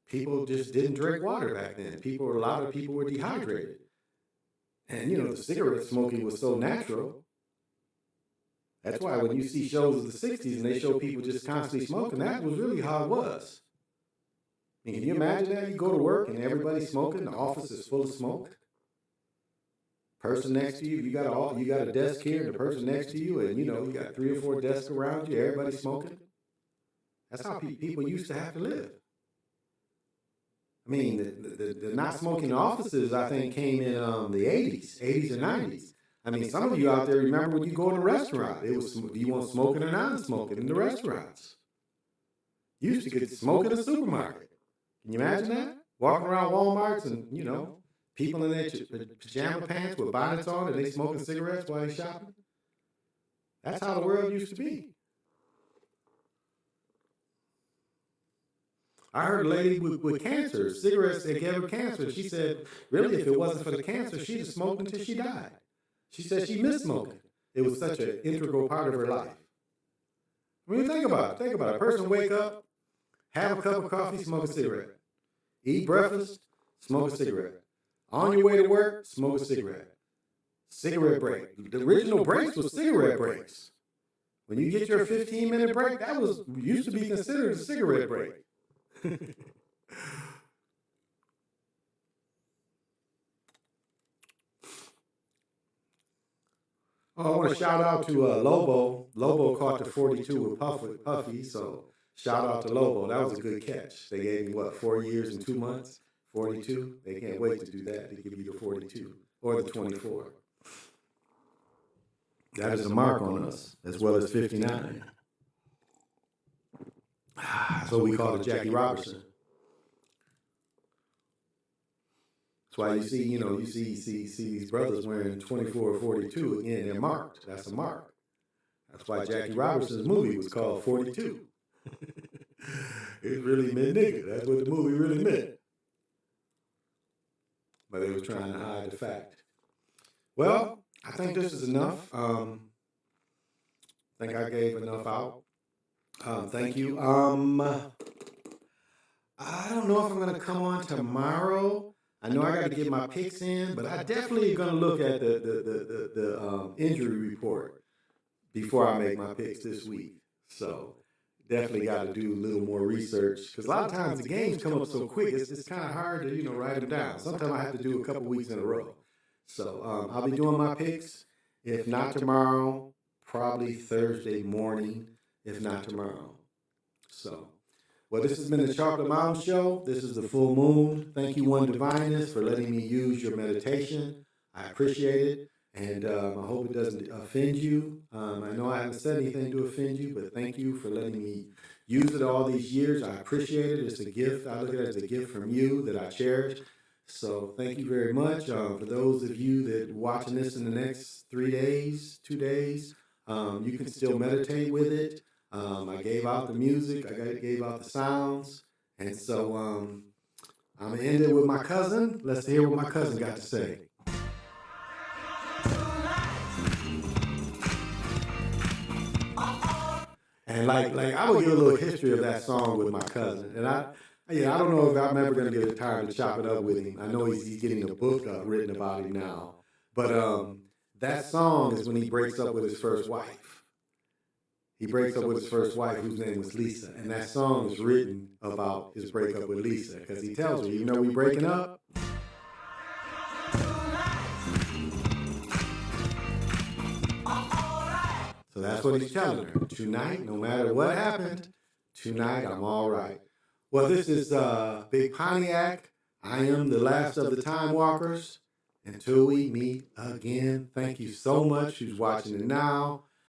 People just didn't drink water back then. A lot of people were dehydrated. And the cigarette smoking was so natural. That's why when you see shows of the 60s and they show people just constantly smoking, that was really how it was. I mean, can you imagine that? You go to work and everybody's smoking, the office is full of smoke. Person next to you, you got a desk here and the person next to you, and you got 3 or 4 desks around you, everybody's smoking. That's how people used to have to live. I mean, the not smoking offices, I think, came in the 80s and 90s. I mean, some of you out there remember when you go to a restaurant, it was, do you want smoking or non-smoking in the restaurants? You used to get smoke in the supermarket. Can you imagine that? Walking around Walmarts and, people in their pajama pants with bonnets on and they smoking cigarettes while they shopping? That's how the world used to be. I heard a lady with cancer, cigarettes that gave her cancer. She said, really, if it wasn't for the cancer, she'd have smoked until she died. She said she missed smoking. It was such an integral part of her life. I mean, think about it. A person wake up, have a cup of coffee, smoke a cigarette. Eat breakfast, smoke a cigarette. On your way to work, smoke a cigarette. Cigarette break. The original breaks was cigarette breaks. When you get your 15-minute break, that was used to be considered a cigarette break. Oh, I want to shout out to Lobo. Lobo caught the 42 with Puffy, so shout out to Lobo. That was a good catch. They gave me, 4 years and 2 months? 42? They can't wait to do that. They give you the 42 or the 24. That is a mark on us, as well as 59. So we call it Jackie Robertson. That's why you see, you see these brothers wearing 24 or 42. Again, they're marked. That's a mark. That's why Jackie Robertson's movie was called 42. It really meant nigga. That's what the movie really meant. But they were trying to hide the fact. Well, I think this is enough. I think I gave enough out. Thank you. I don't know if I'm going to come on tomorrow. I know I got to get my picks in, but I definitely going to look at the injury report before I make my picks this week. So definitely got to do a little more research, because a lot of times the games come up so quick, it's kind of hard to write them down. Sometimes I have to do a couple weeks in a row. So I'll be doing my picks. If not tomorrow, probably Thursday morning. If not tomorrow. So. Well, this has been the Chocolate Mountain Show. This is the full moon. Thank you, One Divineness, for letting me use your meditation. I appreciate it, and I hope it doesn't offend you. I know I haven't said anything to offend you, but thank you for letting me use it all these years. I appreciate it. It's a gift. I look at it as a gift from you that I cherish. So thank you very much. For those of you that are watching this in the next 3 days, 2 days, you can still meditate with it. I gave out the music, I gave out the sounds, and so I'm going to end it with my cousin. Let's hear what my cousin got to say. And like I will give a little history of that song with my cousin. And I don't know if I'm ever going to get time to chop it up with him. I know he's getting a book written about him now. But that song is when he breaks up with his first wife. He breaks up with his first wife, whose name was Lisa. And that song is written about his breakup with Lisa, because he tells her, we breaking up. So that's what he's telling her. Tonight, no matter what happened, tonight I'm all right. Well, this is Big Pontiac. I am the last of the Time Walkers. Until we meet again, thank you so much who's watching it now.